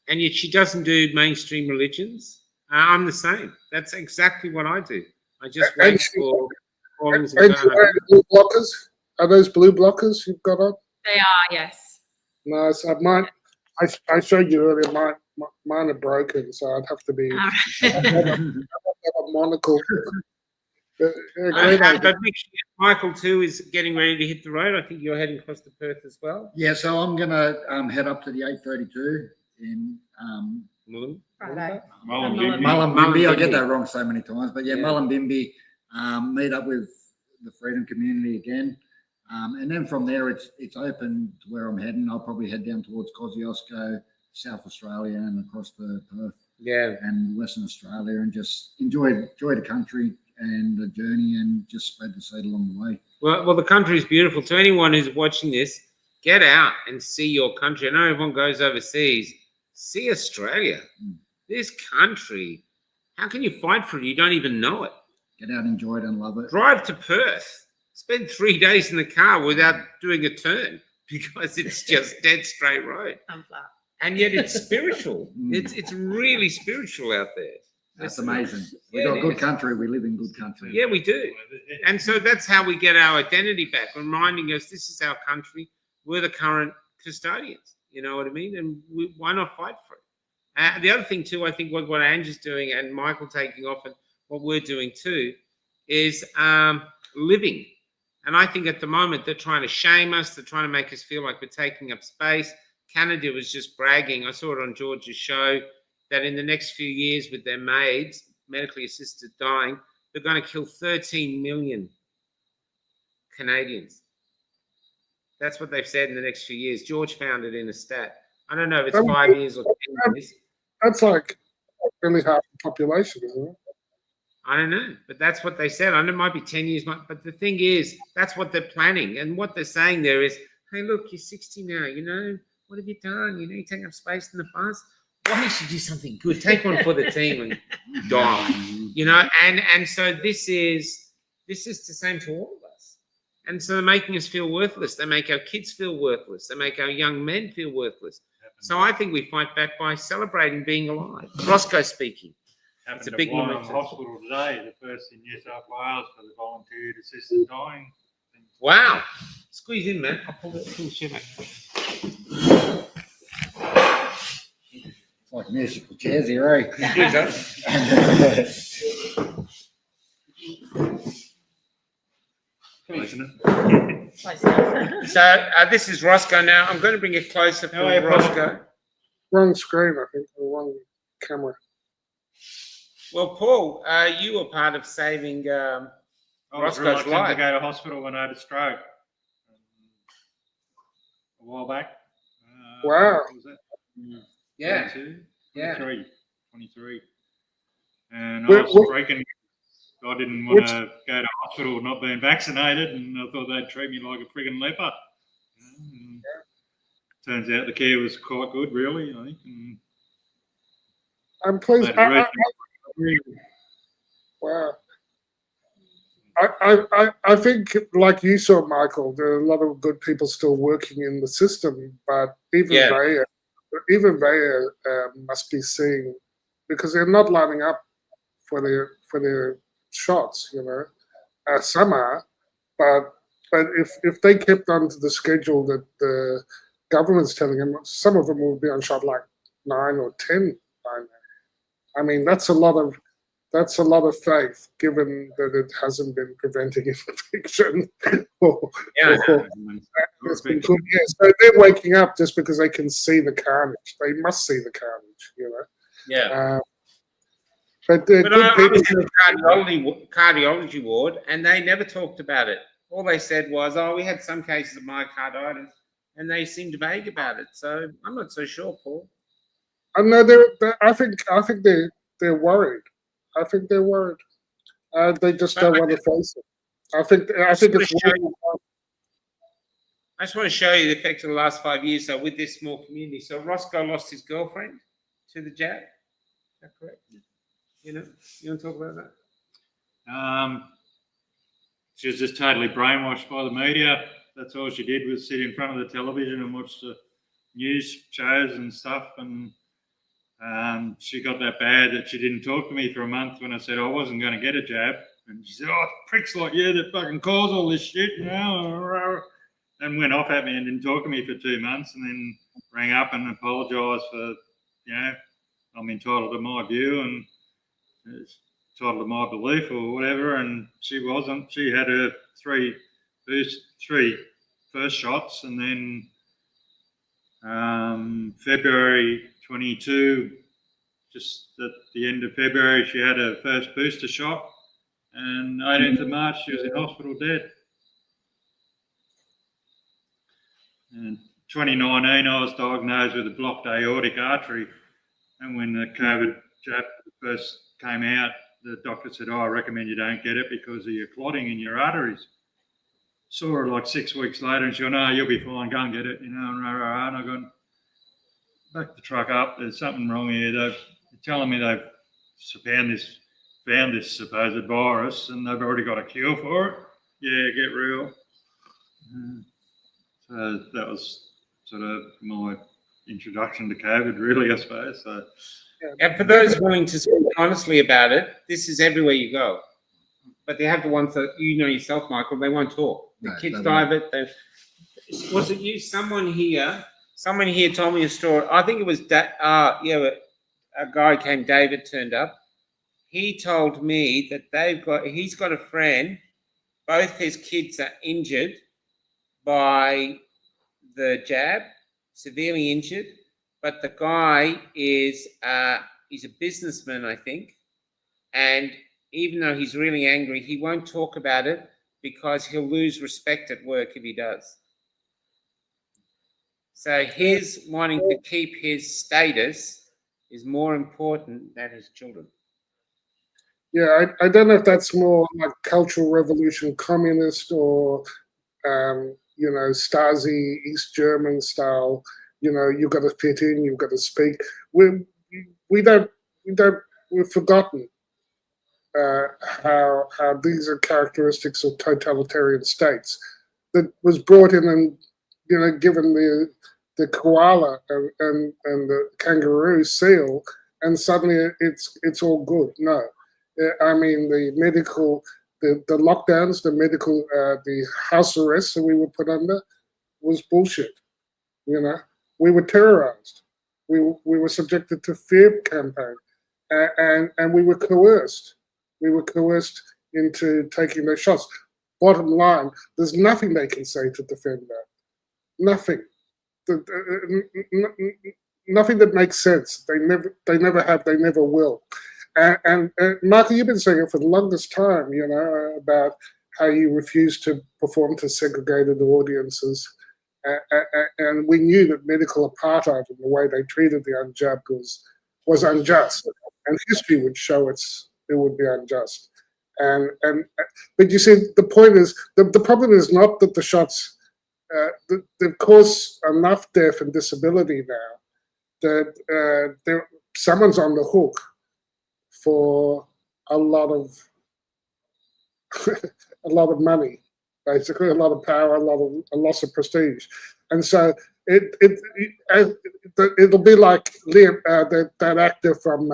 And yet she doesn't do mainstream religions. I'm the same. That's exactly what I do. I just And wait she- for callings and and you wearing blue blockers? Are those blue blockers you've got on? They are, yes. No, so I showed you earlier. Mine are broken, so I'd have to be a monocle. But, great idea. But Michael too is getting ready to hit the road. I think you're heading across to Perth as well. Yeah, so I'm gonna head up to the 832 in Mullumbimby? Friday. Mullumbimby. Mullumbimby. I get Mullumbimby. that wrong so many times, but yeah, Yeah. Mullumbimby. Meet up with the Freedom Community again, and then from there it's open to where I'm heading. I'll probably head down towards Kosciuszko, South Australia, and across to Perth Yeah. and Western Australia, and just enjoy the country and the journey, and just spread the seed along the way. Well, the country is beautiful. To anyone who's watching this, get out and see your country. I know everyone goes overseas. See Australia. This country. How can you fight for it? You don't even know it. Get out, enjoy it, and love it. Drive to Perth. Spend 3 days in the car without doing a turn, because it's just dead straight road. I'm flat. And yet it's spiritual. It's really spiritual out there. That's amazing. We Yeah, got it good is. country. We live in good country. Yeah, we do. And so that's how we get our identity back, reminding us this is our country. We're the current custodians. You know what I mean? And why not fight for it? The other thing too, I think what Angie's doing and Michael taking off, and what we're doing too, is living. And I think at the moment they're trying to shame us. They're trying to make us feel like we're taking up space. Canada was just bragging. I saw it on George's show, that in the next few years with their maids, medically assisted dying, they're going to kill 13 million Canadians. That's what they've said in the next few years. George found it in a stat. I don't know if it's 5 years or 10 years. That's like really half the population, isn't it? I don't know, but that's what they said. I know it might be 10 years, but the thing is, that's what they're planning. And what they're saying there is, hey, look, you're 60 now, you know, what have you done? You know, you're taking up space in the bus. Why don't you do something good? Take one for the team and die, you know? And so this is the same to all of us. And so they're making us feel worthless. They make our kids feel worthless. They make our young men feel worthless. So I think we fight back by celebrating being alive. Roscoe speaking. It's a big one moment. in hospital today, the first in New South Wales for the volunteer assisted dying. Wow. Squeeze in, man. I'll pull the shit out. It's like musical chairs here, eh? Isn't it? So this is Roscoe now. I'm going to bring it closer for Oh, yeah, Roscoe. Wrong screen, I think, or wrong camera. Well, Paul, you were part of saving I was Roscoe's reluctant to life. go to hospital when I had a stroke a while back. Wow. What was that? Yeah. 22? Yeah. 23. And Where- I was freaking. I didn't want to go to hospital not being vaccinated, and I thought they'd treat me like a friggin' leper. And turns out the care was quite good, really, I think. And I'm pleased. Made a great- Wow. I think, like you saw, Michael, there are a lot of good people still working in the system, but even they must be seeing, because they're not lining up for their shots. Some are, but if they kept on to the schedule that the government's telling them, some of them will be on shot like 9 or 10 by now. I mean, that's a lot of faith, given that it hasn't been preventing infection. So they're waking up just because they can see the carnage. They must see the carnage, Yeah. But I was in the cardiology ward, and they never talked about it. All they said was, "Oh, we had some cases of myocarditis," and they seemed vague about it. So I'm not so sure, Paul. No, I think they're worried. I think they're worried. They just don't want to face it. I think it's. I just want to show you the effect of the last 5 years. So with this small community, so Roscoe lost his girlfriend to the jab. Is that correct? You want to talk about that? She was just totally brainwashed by the media. That's all she did was sit in front of the television and watch the news shows and stuff. And she got that bad that she didn't talk to me for a month when I said I wasn't going to get a jab. And she said, "Oh, pricks like you that fucking cause all this shit," and went off at me and didn't talk to me for 2 months, and then rang up and apologised for, I'm entitled to my view and entitled to my belief or whatever, and she wasn't. She had her three first shots, and then February 22, just at the end of February, she had her first booster shot, and 18th of March she was in hospital dead. In 2019, I was diagnosed with a blocked aortic artery, and when the COVID jab first came out, the doctor said, "Oh, I recommend you don't get it because of your clotting in your arteries." Saw her like 6 weeks later, and she went, "No, you'll be fine, go and get it," and I gone, "Back the truck up, there's something wrong here. They're telling me they've found this supposed virus and they've already got a cure for it. Yeah, get real." So that was sort of my introduction to COVID, really, I suppose. So, and for those willing to speak honestly about it, this is everywhere you go. But they have the ones that yourself, Michael, they won't talk. The kids die of it. Was it you? Someone here told me a story. I think it was a guy came, David turned up. He told me that he's got a friend, both his kids are injured by the jab, severely injured, but the guy is he's a businessman, I think, and even though he's really angry, he won't talk about it because he'll lose respect at work if he does. So his wanting to keep his status is more important than his children. Yeah, I don't know if that's more like Cultural Revolution communist or, Stasi, East German style. You've got to fit in, you've got to speak. We've forgotten how these are characteristics of totalitarian states that was brought in and, given the koala and the kangaroo seal, and suddenly it's all good. No. I mean, the medical, the lockdowns, the house arrests that we were put under was bullshit. We were terrorized. We were subjected to fear campaign, and we were coerced. We were coerced into taking those shots. Bottom line, there's nothing they can say to defend that. Nothing. Nothing that makes sense. They never have. They never will. And Michael, you've been saying it for the longest time, about how you refuse to perform to segregated audiences. And we knew that medical apartheid and the way they treated the unjabbed was unjust. And history would show it would be unjust. But you see, the point is, the problem is not that the shots, they've caused enough death and disability now that someone's on the hook for a lot of a lot of money, basically a lot of power, a loss of prestige, and so it'll be like Liam, that actor from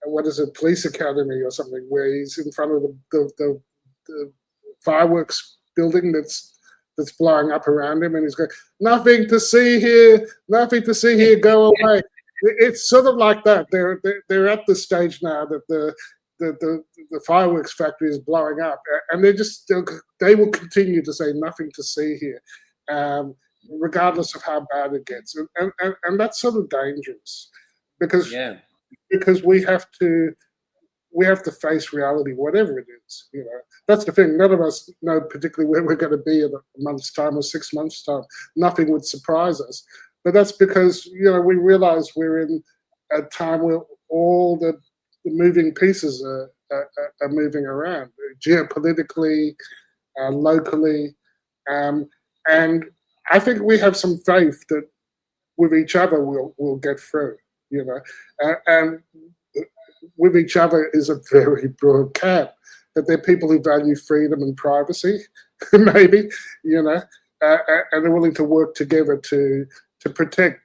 what is it, Police Academy or something, where he's in front of the fireworks building that's blowing up around him, and he's going, "Nothing to see here, nothing to see here, go away." It's sort of like that. They're at the stage now that the fireworks factory is blowing up, and they will continue to say nothing to see here, regardless of how bad it gets, and that's sort of dangerous because we have to face reality, whatever it is. That's the thing. None of us know particularly where we're going to be in a month's time or 6 months' time. Nothing would surprise us. But that's because, we realize we're in a time where all the moving pieces are moving around, geopolitically, locally. And I think we have some faith that with each other we'll get through, and with each other is a very broad cap. That they're people who value freedom and privacy, maybe, and are willing to work together to protect,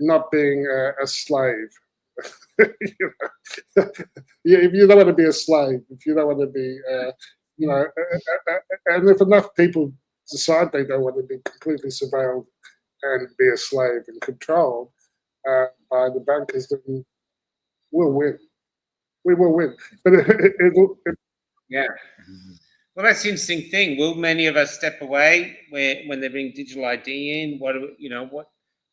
not being a slave. If you don't want to be a slave, if you don't want to be, and if enough people decide they don't want to be completely surveilled and be a slave and controlled by the bankers, then we'll win. We will win. But yeah. Well, that's the interesting thing. Will many of us step away when they bring digital ID in? What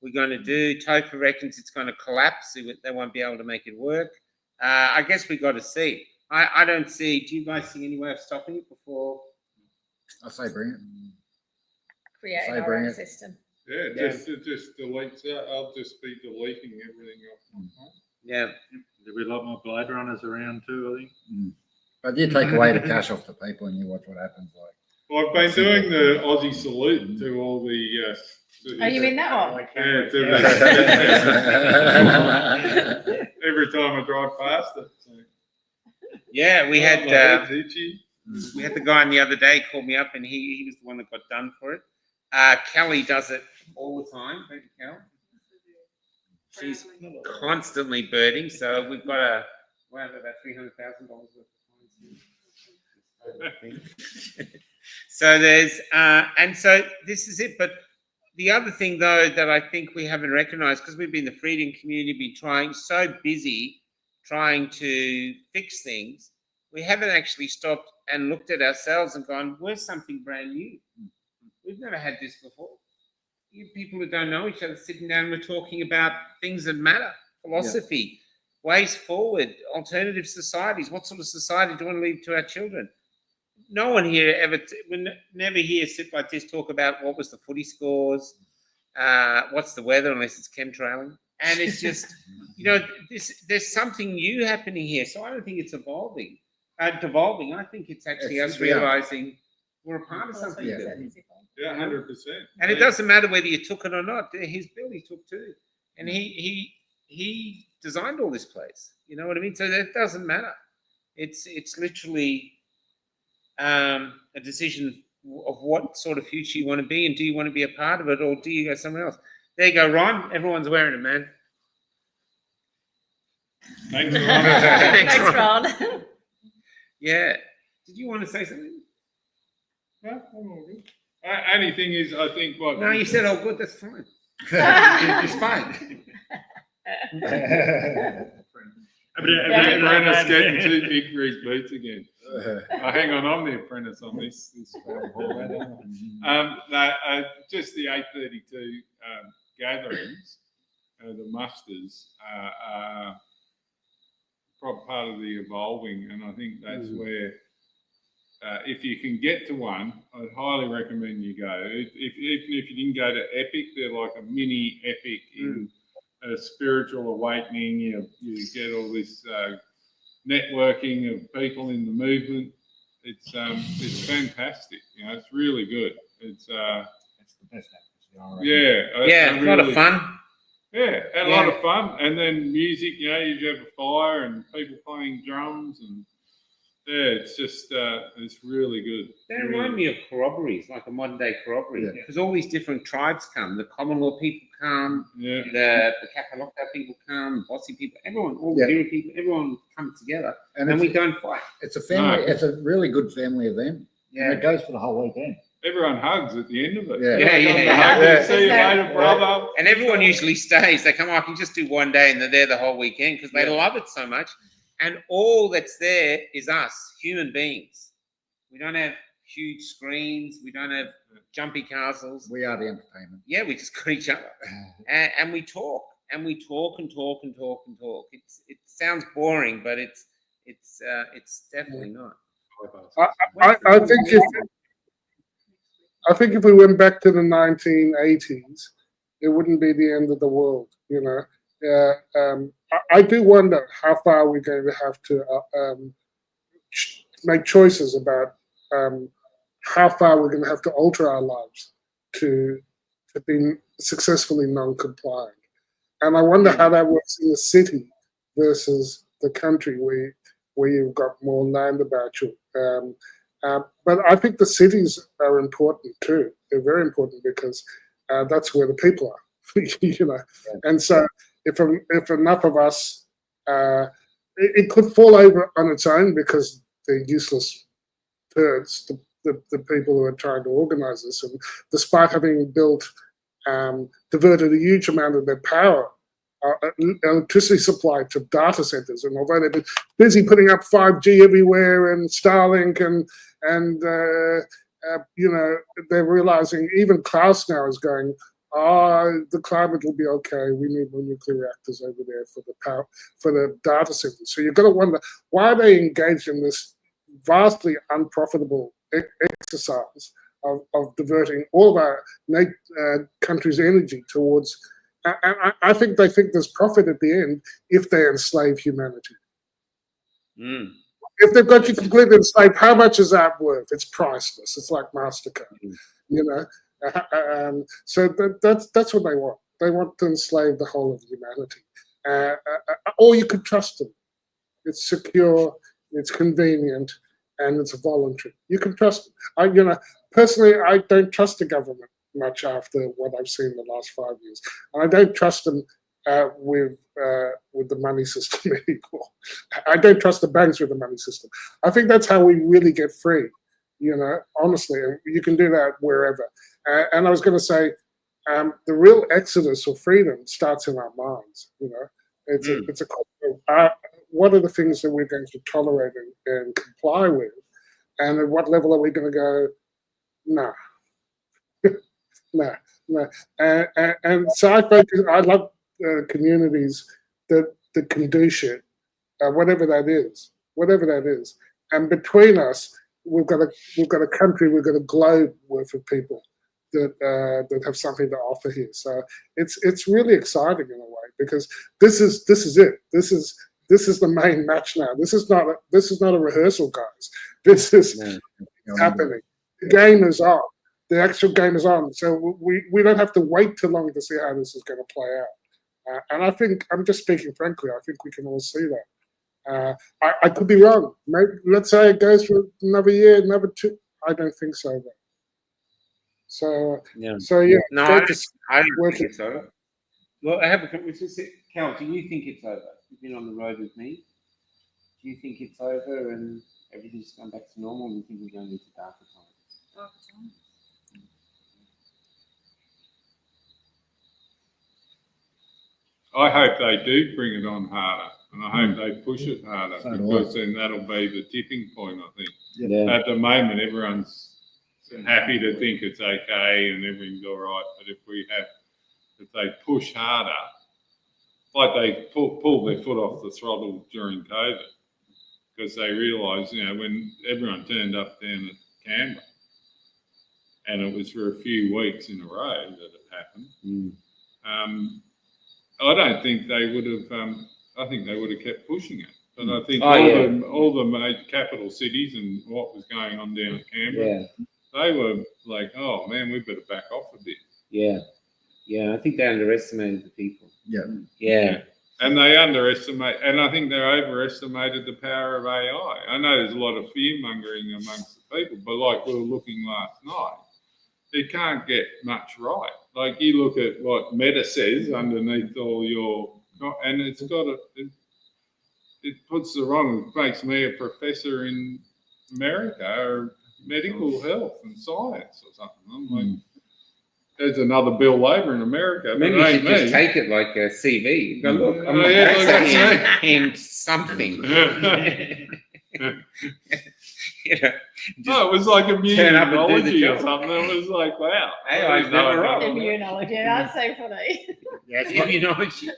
we're going to do? Topher reckons it's going to collapse. They won't be able to make it work. I guess we got to see. I don't see. Do you guys see any way of stopping it before? I say bring it. Create our own system. Yeah, it just deletes that. I'll just be deleting everything off. Yeah. There'll be a lot more Blade Runners around too, I think. But you take away the cash off the people and you watch what happens. Well, I've been doing the Aussie salute to all the. Are you in that one? Yeah, every time I drive past it. So. Yeah, we had the guy the other day called me up, and he was the one that got done for it. Kelly does it all the time. Thank you, Kel. She's constantly birding, so we've got about $300,000 worth of coins. So there's and so this is it. But the other thing, though, that I think we haven't recognised, because we've been the freedom community, so busy trying to fix things, we haven't actually stopped and looked at ourselves and gone, "Where's something brand new? We've never had this before." You people who don't know each other sitting down, we're talking about things that matter, philosophy, ways forward, alternative societies. What sort of society do we want to leave to our children? No one here we never hear sit like this talk about what was the footy scores, what's the weather, unless it's chemtrailing. And it's just, there's something new happening here. So I don't think it's devolving. I think it's actually us realising we're a part of something. Yeah, 100%. And it doesn't matter whether you took it or not. His bill he took too, and he designed all this place. You know what I mean? So that doesn't matter. It's literally a decision of what sort of future you want to be, and do you want to be a part of it, or do you go somewhere else? There you go, Ron. Everyone's wearing it, man. Thanks, Ron. Thanks, Ron. Yeah. Did you want to say something? No, I'm all good. Only thing is, I think what. No, you said, "Oh, good, that's fine." It's fine. Apprentice getting too big for his boots again. Hang on, I'm the apprentice on this. Just the 832 gatherings, the musters, are part of the evolving, and I think that's where. If you can get to one, I'd highly recommend you go. Even if you didn't go to Epic, they're like a mini Epic in a spiritual awakening. You get all this networking of people in the movement. It's fantastic. It's really good. It's the best atmosphere. A lot of fun. Yeah, a lot of fun. And then music. You have a fire and people playing drums and. Yeah, it's just it's really good. They remind me of corroborees, like a modern day corroboree, Yeah. because all these different tribes come. The common law people come, Yeah, the Kapalokta people come, Bossy people, everyone, all Yeah. the Diri people, everyone comes together, And and it's, we don't fight. it's a family. No. It's a really good family event, and it goes for the whole weekend. everyone hugs at the end of it. Yeah. Yeah, Everyone yeah, hug yeah. and see you later, brother. And everyone usually stays. They come, I can just do one day, and they're there the whole weekend because they Yeah. love it so much. And all that's there is us, human beings. We don't have huge screens. We don't have jumpy castles. We are the entertainment. Yeah, we just got each other, and we talk, and we talk and talk and talk and talk. It sounds boring, but it's definitely not. I think if we went back to the 1980s, it wouldn't be the end of the world. You know, I do wonder how far we're going to have to make choices about how far we're going to have to alter our lives to be successfully non-compliant. And I wonder how that works in the city versus the country where you've got more land about you. But I think the cities are important too. They're very important because that's where the people are, you know. And so if enough of us, it could fall over on its own because they're useless turds, the people who are trying to organize this. And despite having diverted a huge amount of their power, electricity supply to data centers, and although they've been busy putting up 5G everywhere and Starlink and you know, they're realizing even Klaus now is going, the climate will be okay. We need more nuclear reactors over there for the power, for the data centers. So you've got to wonder, why are they engaged in this vastly unprofitable exercise of diverting all of our country's energy towards. I think they think there's profit at the end if they enslave humanity. Mm. If they've got you completely enslaved, how much is that worth? It's priceless. It's like MasterCard, you know. So that's what they want. They want to enslave the whole of humanity. Or you could trust them. It's secure, it's convenient, and it's voluntary. You can trust them. You know, personally, I don't trust the government much after what I've seen in the last 5 years, and I don't trust them with the money system anymore. I don't trust the banks with the money system. I think that's how we really get free. You know, honestly, and you can do that wherever. And I was going to say, the real exodus or freedom starts in our minds. You know, it's a question of, what are the things that we're going to tolerate and comply with, and at what level are we going to go? Nah. No. And so I love communities that can do shit, whatever that is. And between us, we've got a country, we've got a globe worth of people that have something to offer here. So it's really exciting in a way, because this is it. This is the main match now. This is not a rehearsal, guys. This is happening. The game is on. The actual game is on. So we don't have to wait too long to see how this is going to play out. And I think, I'm just speaking frankly, I think we can all see that. I could be wrong. Maybe, let's say it goes for another year, another 2. I don't think so, though. So yeah. No, I don't think it's over. Well, I have a question. Cal, do you think it's over? You've been on the road with me. Do you think it's over and everything's gone back to normal, and you think we're going into darker times? Darker times. I hope they do bring it on harder, and I hope they push it harder, because then that'll be the tipping point, I think. Yeah. At the moment, everyone's happy to think it's okay and everything's all right, but if they push harder, like they pull their foot off the throttle during COVID, because they realised, you know, when everyone turned up down at Canberra, and it was for a few weeks in a row that it happened. I don't think they would have. I think they would have kept pushing it. But I think all the major capital cities and what was going on down at Canberra, they were like, "Oh man, we better back off a bit." Yeah. I think they underestimated the people. Yeah. Yeah. And they underestimate, and I think they overestimated the power of AI. I know there's a lot of fear mongering amongst the people, but like we were looking last night, it can't get much right. Like you look at what Meta says underneath all your, and it's got it puts the wrong, it makes me a professor in America or medical health and science or something. I'm like, there's another Bill Lober in America. But Maybe it you ain't should just me. take it like a CV. Go, look, I'm Oh, not yeah, look, that's that's him something. You know, No, it was like turn up and do the immunology or job. something. It was like, wow. Hey, I I've didn't know never I'd wrong. done all that. Immunology, that's so funny. Yeah, it's If you know what you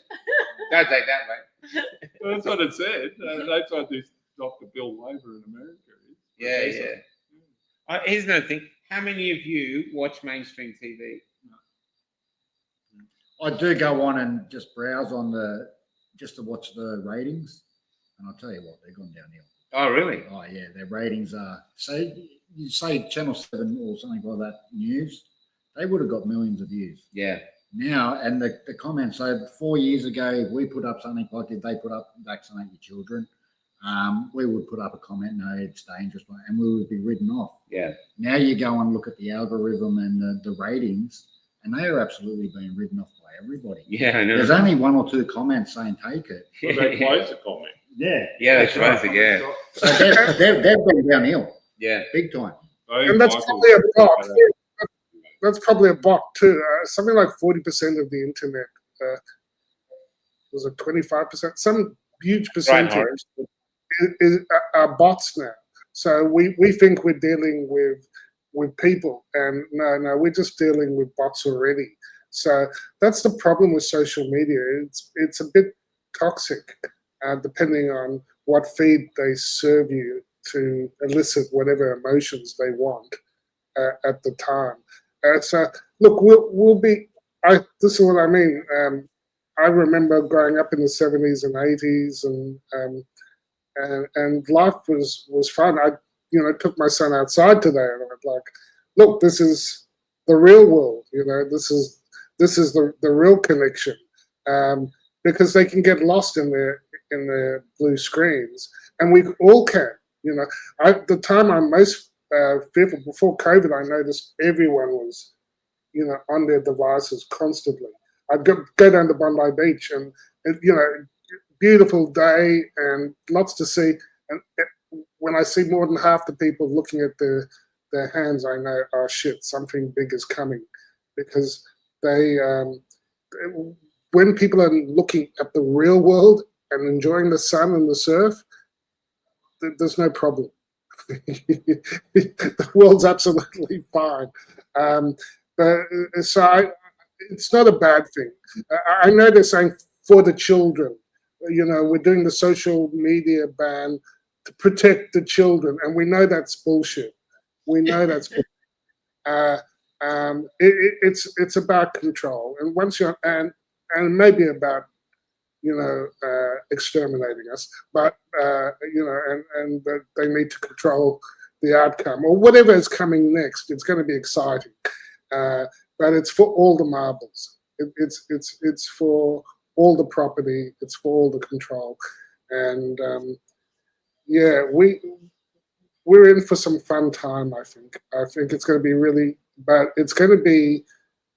don't take that, mate. That's what it said. That's what this Dr. Bill Lober in America is. Yeah, Professor. yeah. Here's another thing. How many of you watch mainstream TV? I do go on and just browse on just to watch the ratings, and I'll tell you what, they've gone downhill. Oh, really? Oh yeah, their ratings are. You say Channel 7 or something like that news, they would have got millions of views. Yeah. Now, and the comments. So 4 years ago, if we put up something like if they put up vaccinate your children, we would put up a comment, no, it's dangerous, and we would be written off. Yeah. Now you go and look at the algorithm and the ratings, and they are absolutely being written off by everybody. Yeah, I know. There's only one or two comments saying take it. Well, they closed the comment. Yeah. Yeah, that's that's right. right. Yeah. So they've gone downhill Yeah. big time. And that's probably a bot. That's probably a bot too. Something like 40% of the internet, was it 25%? Some huge percentage are bots now. So we think we're dealing with people, and no, we're just dealing with bots already. So that's the problem with social media. It's a bit toxic, depending on what feed they serve you to elicit whatever emotions they want at the time. So look, we'll be. This is what I mean. I remember growing up in the 70s and 80s, and life was fun. I took my son outside today, and I was like, look, this is the real world. This is the real connection, because they can get lost in their blue screens, and we all can. The time I'm most fearful, before COVID, I noticed everyone was, on their devices constantly. I'd go down to Bondi Beach, and beautiful day and lots to see. And when I see more than half the people looking at their hands, I know, oh shit, something big is coming, because when people are looking at the real world and enjoying the sun and the surf, there's no problem. The world's absolutely fine. It's not a bad thing. I know they're saying for the children. We're doing the social media ban to protect the children, and we know that's bullshit. We know that's bullshit. It's about control, and once you're and maybe about exterminating us, but and that they need to control the outcome or whatever is coming next. It's going to be exciting, but it's for all the marbles. It's for all the property. It's for all the control, and we're in for some fun time. I think it's going to be really, but it's going to be.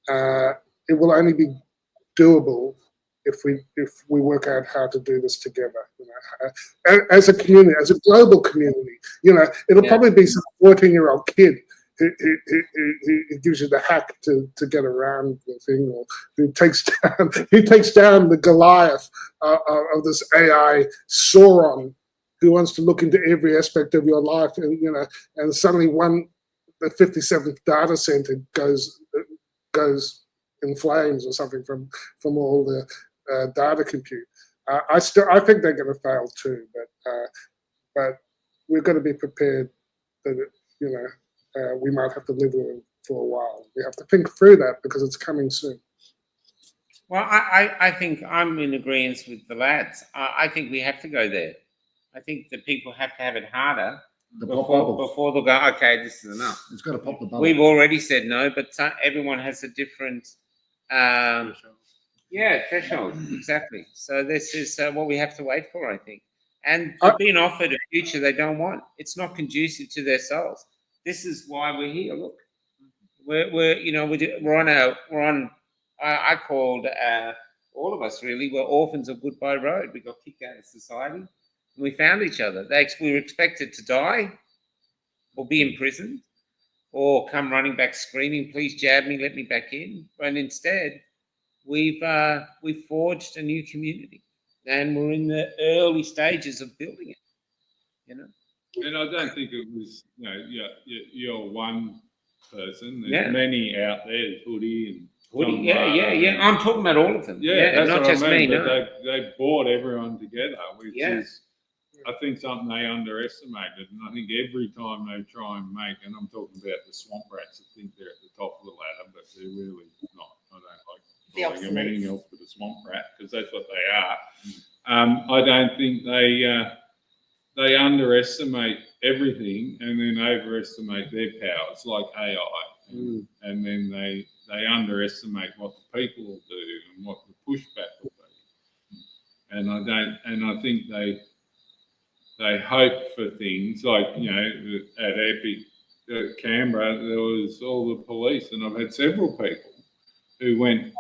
It will only be doable if we work out how to do this together, as a community, as a global community. It'll probably be some 14-year-old kid who gives you the hack to get around the thing, or who takes down the Goliath of this AI Sauron, who wants to look into every aspect of your life, and suddenly the 57th data center goes in flames or something from all the data compute. I think they're going to fail too, but we're going to be prepared that we might have to live with it for a while. We have to think through that because it's coming soon. Well, I think I'm in agreement with the lads. I think we have to go there. I think the people have to have it harder before they'll go, okay, this is enough. It's got to pop the bubble. We've already said no, but everyone has a different Yeah, threshold, exactly. So this is what we have to wait for, I think. And I- they're being offered a future they don't want. It's not conducive to their souls. This is why we're here. Look, we're you know we're on. I called all of us really. We're orphans of Goodbye Road. We got kicked out of society, and we found each other. We were expected to die, or be imprisoned, or come running back screaming, "Please jab me, let me back in." But instead, we've forged a new community, and we're in the early stages of building it. You know. And I don't think it was, you're one person. There's Yeah. many out there. There's Hoodie and Woody, John yeah. Lara I'm talking about all of them. Yeah, that's not what just I mean. me. But No. they brought everyone together, which Yeah. is, I think, something they underestimated. And I think every time they try and make, and I'm talking about the swamp rats, I think they're at the top of the ladder, but they're really not. I don't like calling them anything else but a swamp rat, because that's what they are. I don't think they underestimate everything and then overestimate their powers, like AI, and then they underestimate what the people will do and what the pushback will be. And I think they hope for things like, at Epic, at Canberra, there was all the police, and I've had several people who went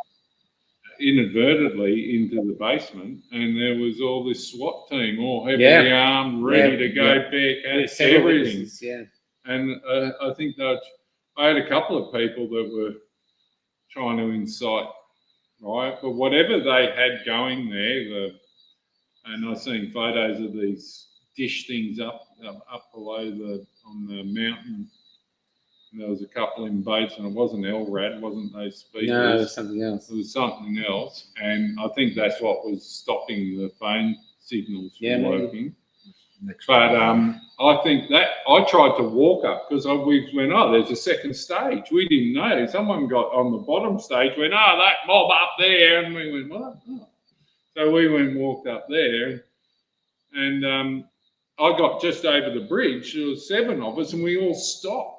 inadvertently into the basement, and there was all this SWAT team, all heavily armed, ready to go back at everything. Yeah. And I think that I had a couple of people that were trying to incite riot, but whatever they had going there, and I've seen photos of these dish things up below on the mountain. And there was a couple in boats, and it wasn't LRAD, it wasn't those speakers. No, it was something else. It was something else, and I think that's what was stopping the phone signals from working. But I think that I tried to walk up because we went, there's a second stage. We didn't know. Someone got on the bottom stage, went, that mob up there, and we went, what? Oh. So we went and walked up there, and I got just over the bridge. There was 7 of us, and we all stopped.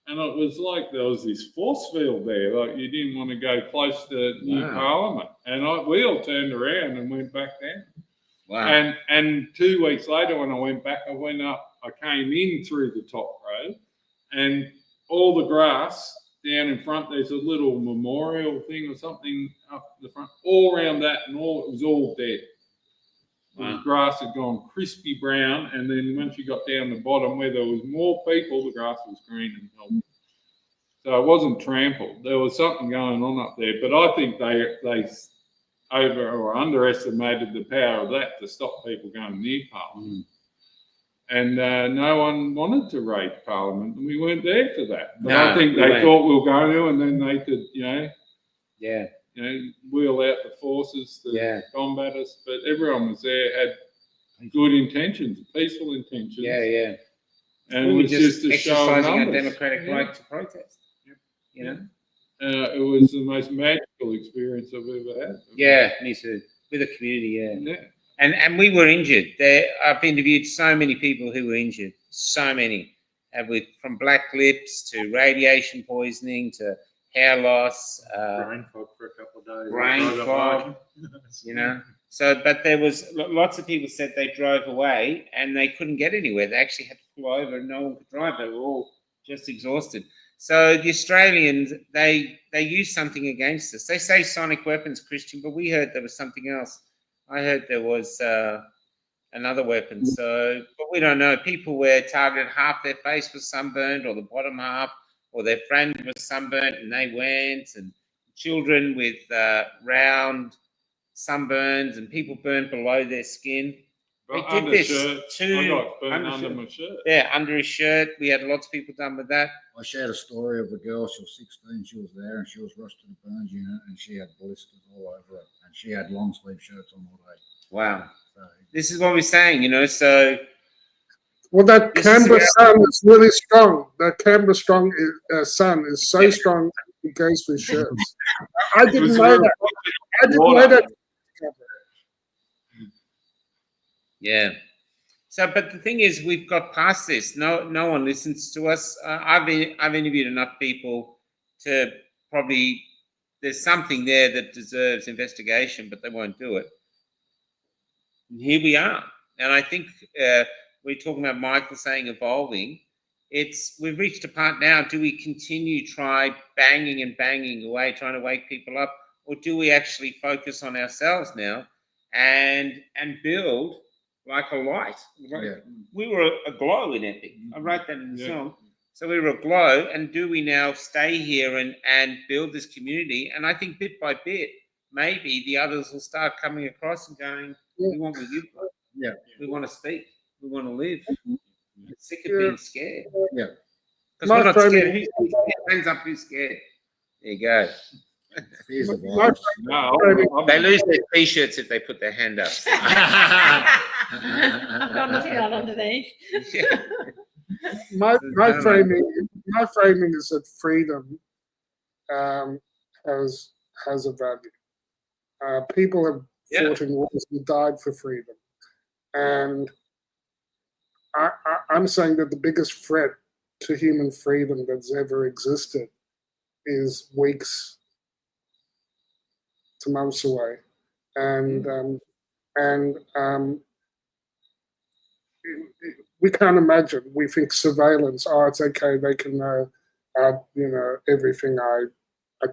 And it was like there was this force field there, like you didn't want to go close to New Parliament. And we all turned around and went back down. Wow. And 2 weeks later, when I went back, I went up, I came in through the top road, and all the grass down in front, there's a little memorial thing or something up the front, all around that, and it was all dead. The grass had gone crispy brown, and then once you got down the bottom where there was more people, the grass was green and healthy. So it wasn't trampled. There was something going on up there, but I think they over or underestimated the power of that to stop people going near Parliament. And no one wanted to raid Parliament, and we weren't there for that. But I think they thought we were going to, and then they could, wheel out the forces to combat us. But everyone was there, had good intentions, peaceful intentions. Yeah. And we it were was just a show of exercising our numbers. democratic right to protest. You know? It was the most magical experience I've ever had. Yeah, me too. With the community, And we were injured. I've interviewed so many people who were injured. So many. From black lips to radiation poisoning to hair loss. Brain fog for a couple of days. Brain fog. So, but there was lots of people said they drove away and they couldn't get anywhere. They actually had to pull over and no one could drive. They were all just exhausted. So the Australians, they use something against us. They say sonic weapons, Christian, but we heard there was something else. I heard there was another weapon. So, but we don't know. People were targeted, half their face was sunburned or the bottom half, or their friend was sunburned and they went, and children with round sunburns, and people burned below their skin. We did this too. I got burned under my shirt. Yeah, under his shirt. We had lots of people done with that. I shared a story of a girl. She was 16. She was there, and she was rushed to the burns unit, and she had blisters all over her, and she had long sleeve shirts on all day. Wow. So, this is what we're saying, So, well, that Canberra sun is really strong. That Canberra sun is so strong. It goes through shirts. I didn't know that. I didn't know that. Yeah. So, but the thing is, we've got past this. No one listens to us. I've interviewed enough people to probably there's something there that deserves investigation, but they won't do it. And here we are. And I think we're talking about Michael saying evolving. We've reached a part now. Do we continue banging away, trying to wake people up, or do we actually focus on ourselves now and build like a light? Yeah. We were a glow in Epic. I wrote that in the song. So we were a glow, and do we now stay here and build this community? And I think bit by bit, maybe the others will start coming across and going, we want what you've got. Yeah. We want to speak. We want to live. We're sick of being scared. Yeah. Because we're not scared. Who's scared? Hands up, who's scared? There you go. Here's the My vibes. No, They lose their t-shirts if they put their hand up. I've got nothing on underneath. Yeah. my framing is that freedom has a value. People have fought in wars and died for freedom, and I'm saying that the biggest threat to human freedom that's ever existed is weeks to months away, and we can't imagine. We think surveillance. Oh, it's okay. They can know, everything I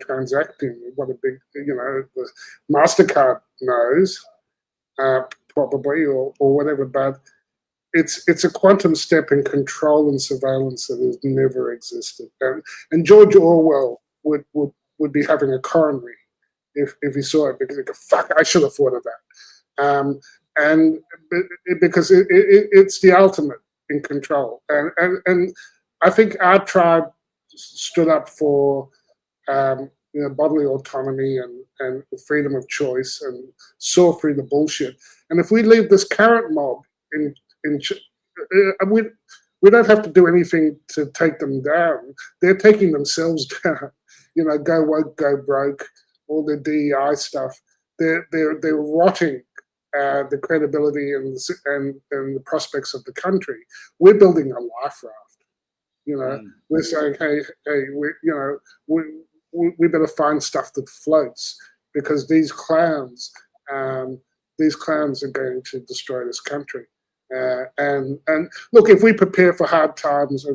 transact in. What a big, the MasterCard knows, probably, or whatever. But it's a quantum step in control and surveillance that has never existed. And George Orwell would be having a coronary if he saw it, because he go, fuck, I should have thought of that. And because it's the ultimate in control. And I think our tribe stood up for bodily autonomy and freedom of choice, and saw through the bullshit. And if we leave this current mob we don't have to do anything to take them down. They're taking themselves down. Go woke, go broke, all the DEI stuff. They're rotting the credibility and the prospects of the country. We're building a life raft. We're saying, hey, we better find stuff that floats, because these clowns are going to destroy this country. And look, if we prepare for hard times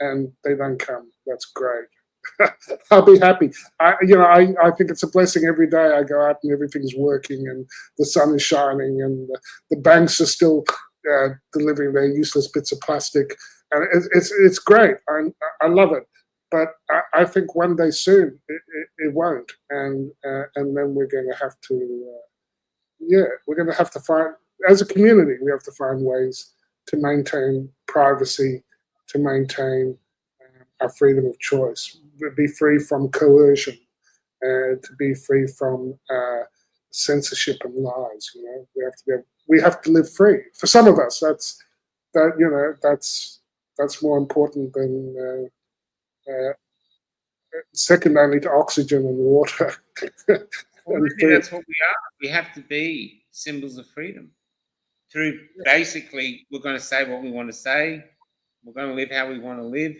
and they don't come, that's great. I'll be happy. I think it's a blessing every day. I go out and everything's working and the sun is shining and the banks are still delivering their useless bits of plastic, and it's great. I love it. But I think one day soon it won't, and then we're going to have to find, as a community, we have to find ways to maintain privacy, to maintain our freedom of choice, be free from coercion, to be free from censorship and lies. We have to live free. For some of us, that's more important than second only to oxygen and water. Well, maybe that's what we are. We have to be symbols of freedom. Through basically, we're going to say what we want to say. We're going to live how we want to live,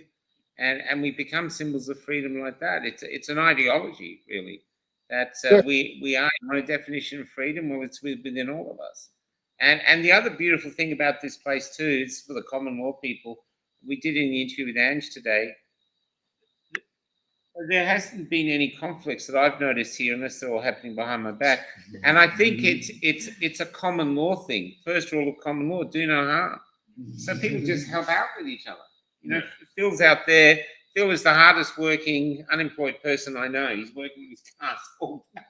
and we become symbols of freedom like that. It's an ideology, really, that we are on a definition of freedom. Well, it's within all of us. And the other beautiful thing about this place too is for the common law people. We did in the interview with Ange today. There hasn't been any conflicts that I've noticed here, unless they're all happening behind my back. And I think it's a common law thing. First rule of common law: do no harm. So people just help out with each other. Phil's out there. Phil is the hardest working unemployed person I know. He's working his cars all day.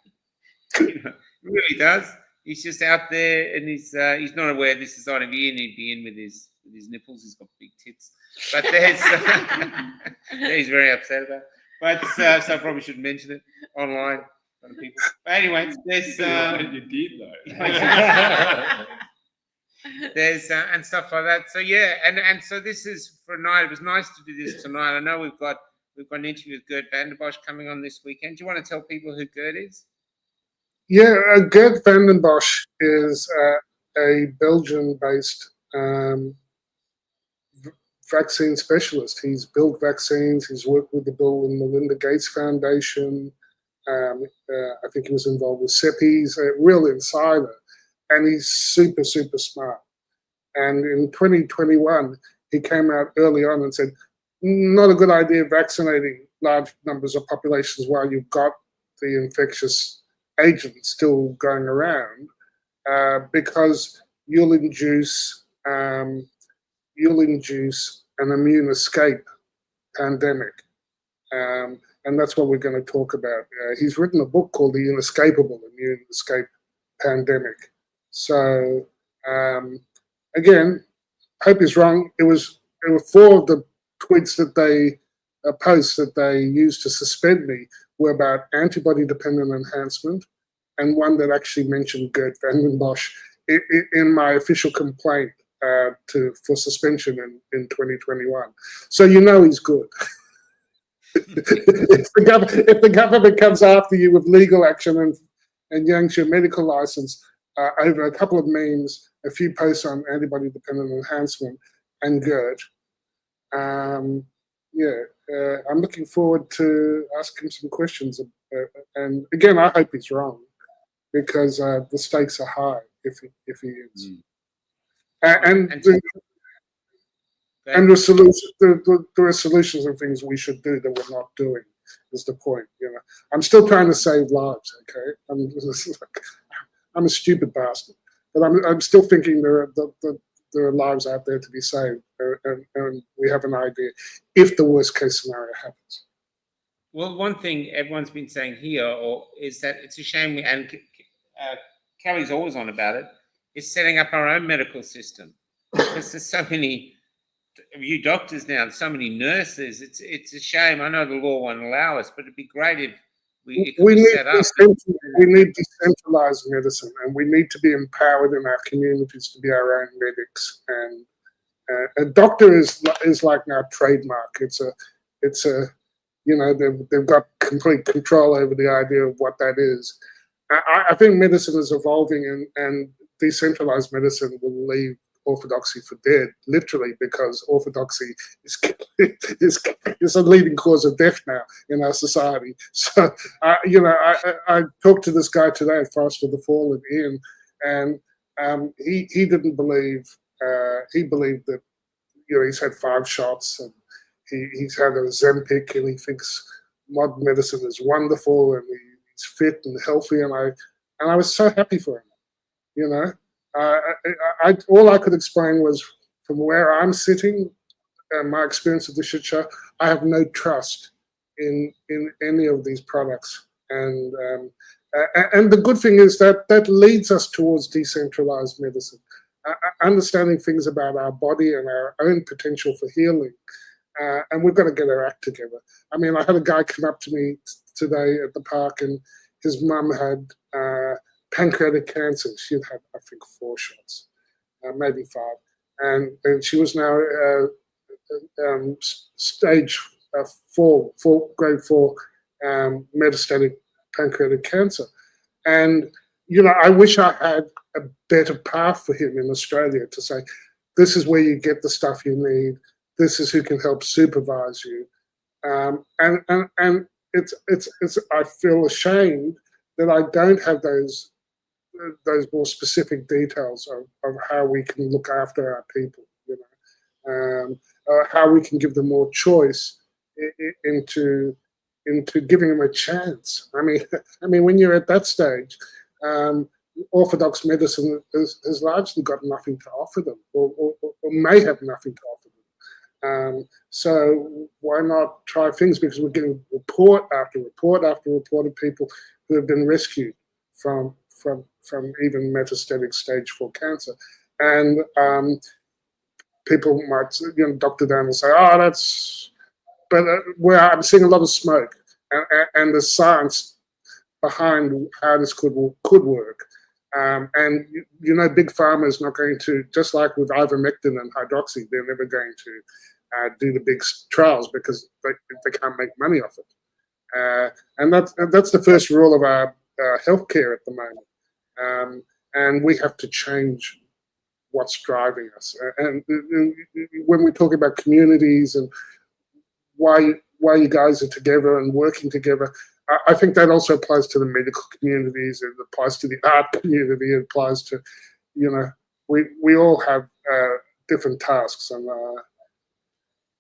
He really does. He's just out there, and he's not aware this is on TV, and he'd be in with his nipples. He's got big tits, but he's very upset about it. But so I probably shouldn't mention it online for the people. But anyway, there's you did though. there's and stuff like that. So yeah, and so this is for a night. It was nice to do this tonight. I know we've got an interview with Gert Vandenbosch coming on this weekend. Do you want to tell people who Gert is? Yeah, Gert Vandenbosch is a Belgian-based vaccine specialist. He's built vaccines. He's worked with the Bill and Melinda Gates Foundation. I think he was involved with SEP. He's a real insider, and he's super, super smart. And in 2021, he came out early on and said, not a good idea vaccinating large numbers of populations while you've got the infectious agent still going around, because you'll induce an immune escape pandemic. And that's what we're going to talk about. He's written a book called The Inescapable Immune Escape Pandemic. So, again, hope he's wrong. There were 4 of the tweets that they posts that they used to suspend me were about antibody-dependent enhancement, and one that actually mentioned Gert van den Bosch in my official complaint for suspension in 2021. So you know he's good. If the government comes after you with legal action and yanks your medical license over a couple of memes, a few posts on antibody-dependent enhancement and GERD, I'm looking forward to asking him some questions. And again, I hope he's wrong, because the stakes are high if he is. And the solution, there are solutions and things we should do that we're not doing. Is the point? I'm still trying to save lives. Okay, I'm a stupid bastard, but I'm still thinking there are lives out there to be saved, and we have an idea if the worst case scenario happens. Well, one thing everyone's been saying here is that it's a shame, and Kelly's always on about it, is setting up our own medical system, because there's so many you doctors now and so many nurses. It's a shame. I know the law won't allow us, but it'd be great if we need decentralized medicine, and we need to be empowered in our communities to be our own medics. And a doctor is like our trademark. It's a they've got complete control over the idea of what that is. I think medicine is evolving, and decentralized medicine will leave orthodoxy for dead, literally, because orthodoxy is a leading cause of death now in our society. So, I talked to this guy today at Forest of the Fallen, Ian, and he didn't believe. He believed that he's had 5 shots and he's had a Ozempic, and he thinks modern medicine is wonderful, and he's fit and healthy, and I was so happy for him, all I could explain was, from where I'm sitting and my experience of the shit show, I have no trust in any of these products. And the good thing is that leads us towards decentralized medicine, understanding things about our body and our own potential for healing. And we've got to get our act together. I mean, I had a guy come up to me today at the park, and his mum had pancreatic cancer. She'd had, I think, 4 shots, maybe 5, and she was now stage 4, grade 4 metastatic pancreatic cancer. And I wish I had a better path for him in Australia to say, this is where you get the stuff you need. This is who can help supervise you. And it's I feel ashamed that I don't have those more specific details of how we can look after our people, how we can give them more choice into giving them a chance. I mean, when you're at that stage, orthodox medicine has largely got nothing to offer them, or may have nothing to offer them. So why not try things? Because we're getting report after report after report of people who have been rescued from even metastatic stage 4 cancer, and people might doctor down and say, "Oh, that's," but where I'm seeing a lot of smoke, and the science behind how this could work. And big pharma is not going to, just like with ivermectin and hydroxy, they're never going to do the big trials because they can't make money off it. And that's the first rule of our healthcare at the moment. And we have to change what's driving us. And when we talk about communities and why you guys are together and working together, I think that also applies to the medical communities. It applies to the art community. It applies to, we all have different tasks. And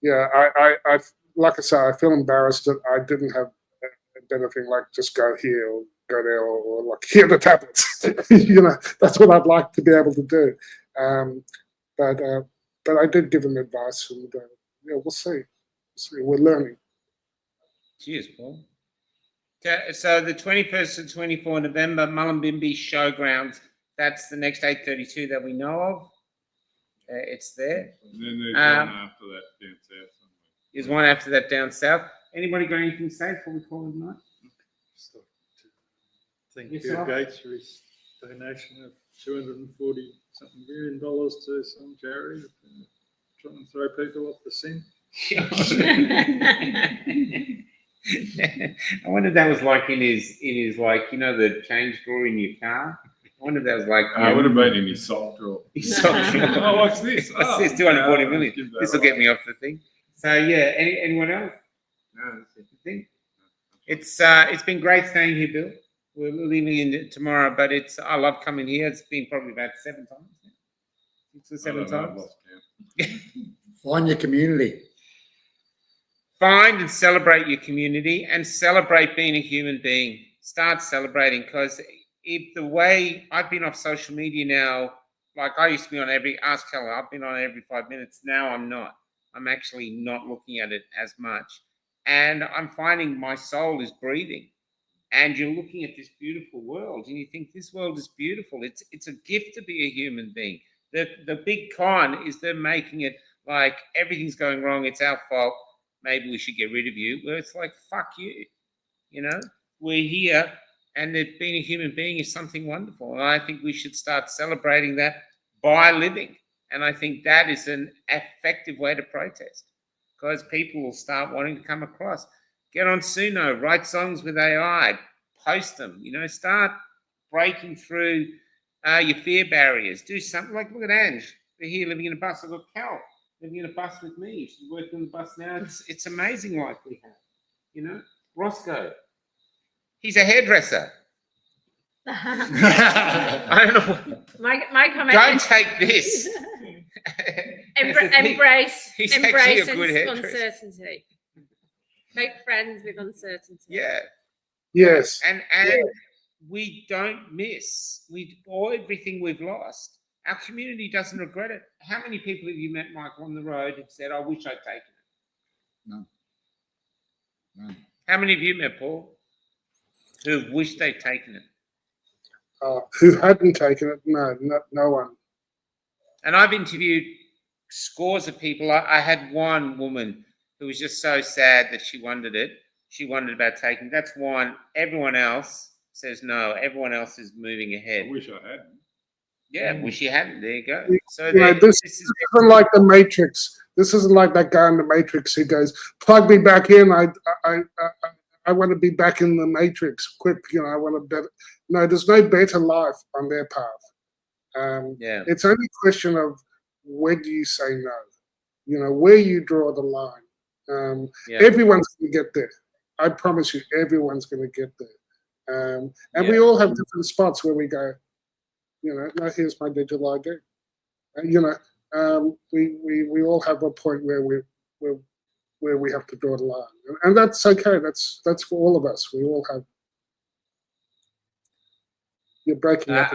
yeah, I like I say, I feel embarrassed that I didn't have anything like just go here or go there or like here are the tablets. That's what I'd like to be able to do. But I did give them advice, and we'll see. We're learning. Cheers, Paul. So the 21st to 24th November, Mullumbimby Showgrounds. That's the next 8:32 that we know of. It's there. And then there's one after that down south somewhere. There's one after that down south. Anybody got anything to say before we call it a night? Thank Yes, Bill sir. Gates for his donation of $240 something million to some charity trying to throw people off the scent. I wonder if that was like in his like, the change drawer in your car. I wonder if that was like. I would have been in his sock drawer. His sock drawer. Oh, what's this? What's this? 240 million. This will get me off the thing. So yeah, anyone else? No, that's it. Think? It's been great staying here, Bill. We're leaving in tomorrow, but I love coming here. It's been probably about 7 times. 6 or 7 times. Find your community. Find and celebrate your community and celebrate being a human being. Start celebrating, because if the way I've been off social media now, like I used to be on every Ask Keller, I've been on every 5 minutes. Now I'm not. I'm actually not looking at it as much. And I'm finding my soul is breathing. And you're looking at this beautiful world and you think this world is beautiful. It's a gift to be a human being. The big con is they're making it like everything's going wrong. It's our fault. Maybe we should get rid of you. Well, it's like, fuck you. We're here, and that being a human being is something wonderful. And I think we should start celebrating that by living. And I think that is an effective way to protest, because people will start wanting to come across. Get on Suno, write songs with AI, post them, start breaking through your fear barriers. Do something like, look at Ange. They're here living in a bus. I've got Cal living in a bus with me. She's working on the bus now. It's amazing life we have. Roscoe, he's a hairdresser. I don't know. My comment. Don't take this. Embrace He's actually a good uncertainty. Make friends with uncertainty. Yeah. Yes. And we don't miss everything we've lost. Our community doesn't regret it. How many people have you met, Michael, on the road and said, I wish I'd taken it? No. How many of you met, Paul, who wished they'd taken it? Who hadn't taken it? No one. And I've interviewed scores of people. I had one woman who was just so sad that she wondered it. She wondered about taking it. That's one. Everyone else says no. Everyone else is moving ahead. I wish I hadn't. Yeah, wish you hadn't. There you go. So This isn't like the Matrix. This isn't like that guy in the Matrix who goes, plug me back in. I want to be back in the Matrix quick. I want to better. No, there's no better life on their path. It's only a question of when do you say no? Where you draw the line. Everyone's going to get there. I promise you, everyone's going to get there. And we all have different spots where we go, no, here's my digital ID. We all have a point where we have to draw the line, and that's okay. That's for all of us. We all have. You're breaking up.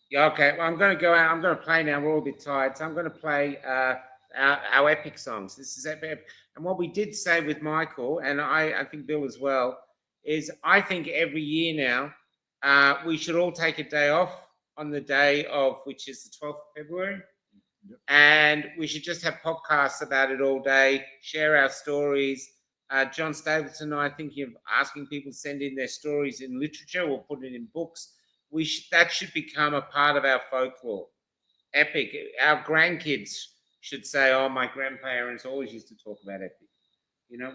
Yeah, okay. Well, I'm going to go out. I'm going to play now. We're all a bit tired, so I'm going to play our epic songs. This is epic. And what we did say with Michael, and I think Bill as well, is I think every year now we should all take a day off on the day of, which is the 12th of February. And we should just have podcasts about it all day, share our stories. John Stapleton and I think of asking people to send in their stories in literature or put it in books. That should become a part of our folklore. Epic. Our grandkids should say, oh, my grandparents always used to talk about epic.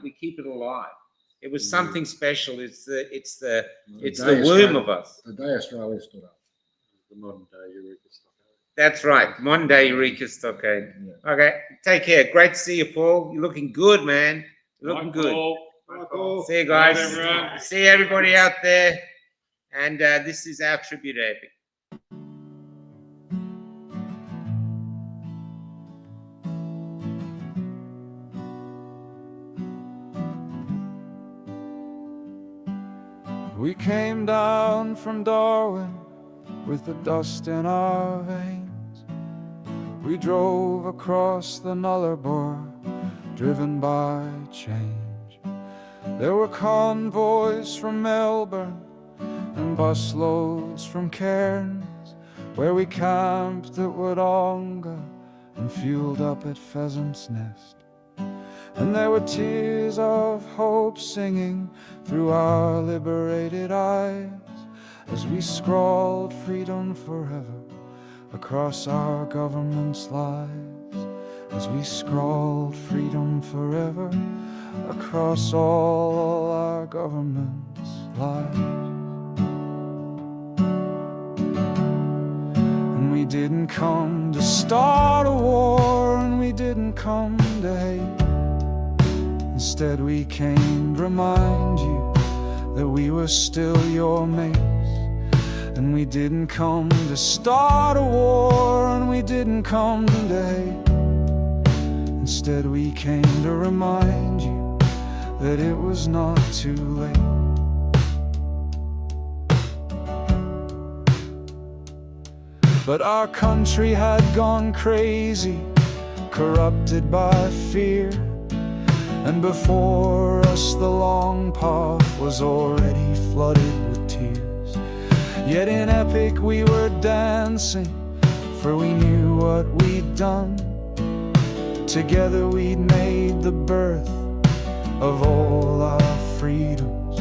We keep it alive. It was something special. It's the womb of us. The day Australia stood up. The modern day Eureka Stockade. That's right. Modern day Eureka Stockade. Okay. Take care. Great to see you, Paul. You're looking good, man. You're looking good. See you guys. Bye, everyone. See everybody out there. And this is our tribute epic. We came down from Darwin with the dust in our veins. We drove across the Nullarbor, driven by change. There were convoys from Melbourne and busloads from Cairns, where we camped at Wodonga and fueled up at Pheasant's Nest. And there were tears of hope singing through our liberated eyes as we scrawled freedom forever across our government's lives. As we scrawled freedom forever across all our government's lives. And we didn't come to start a war, and we didn't come to hate. Instead we came to remind you that we were still your mates. And we didn't come to start a war, and we didn't come to hate. Instead we came to remind you that it was not too late. But our country had gone crazy, corrupted by fear. And before us the long path was already flooded with tears. Yet in epic we were dancing, for we knew what we'd done. Together we'd made the birth of all our freedoms.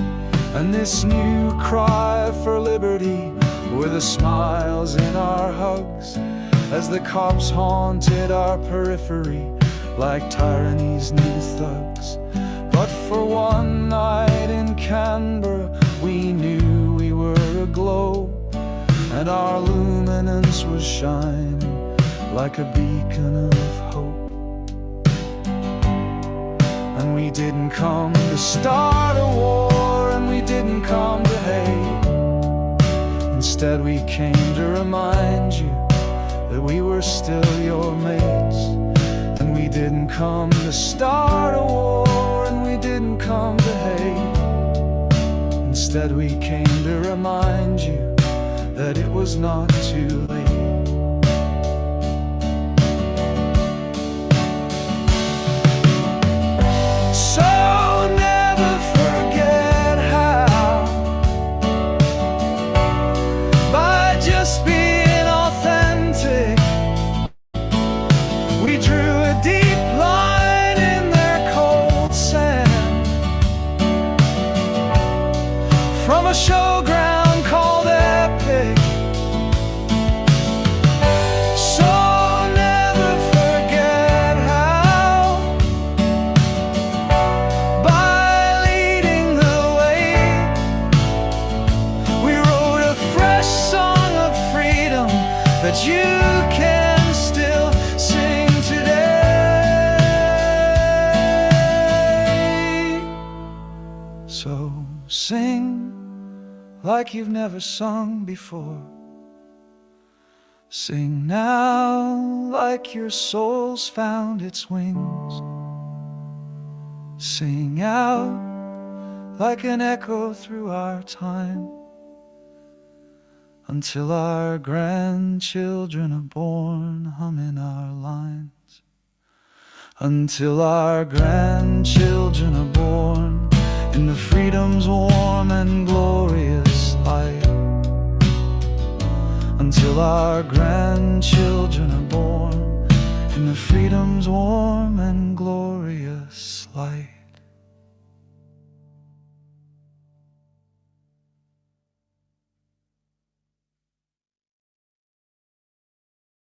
And this new cry for liberty were the smiles in our hugs, as the cops haunted our periphery like tyranny's new thugs. But for one night in Canberra we knew we were aglow, and our luminance was shining like a beacon of hope. And we didn't come to start a war, and we didn't come to hate. Instead we came to remind you that we were still your mates. And we didn't come to start a war, and we didn't come to hate. Instead we came to remind you that it was not too late. So never forget how, by just being authentic, we drew a deep line in their cold sand, from a showground called epic. So never forget how, by leading the way, we wrote a fresh song of freedom that you can still sing today. So sing like you've never sung before. Sing now like your soul's found its wings. Sing out like an echo through our time, until our grandchildren are born humming our lines. Until our grandchildren are born in the freedom's warm and glorious light. Until our grandchildren are born in the freedom's warm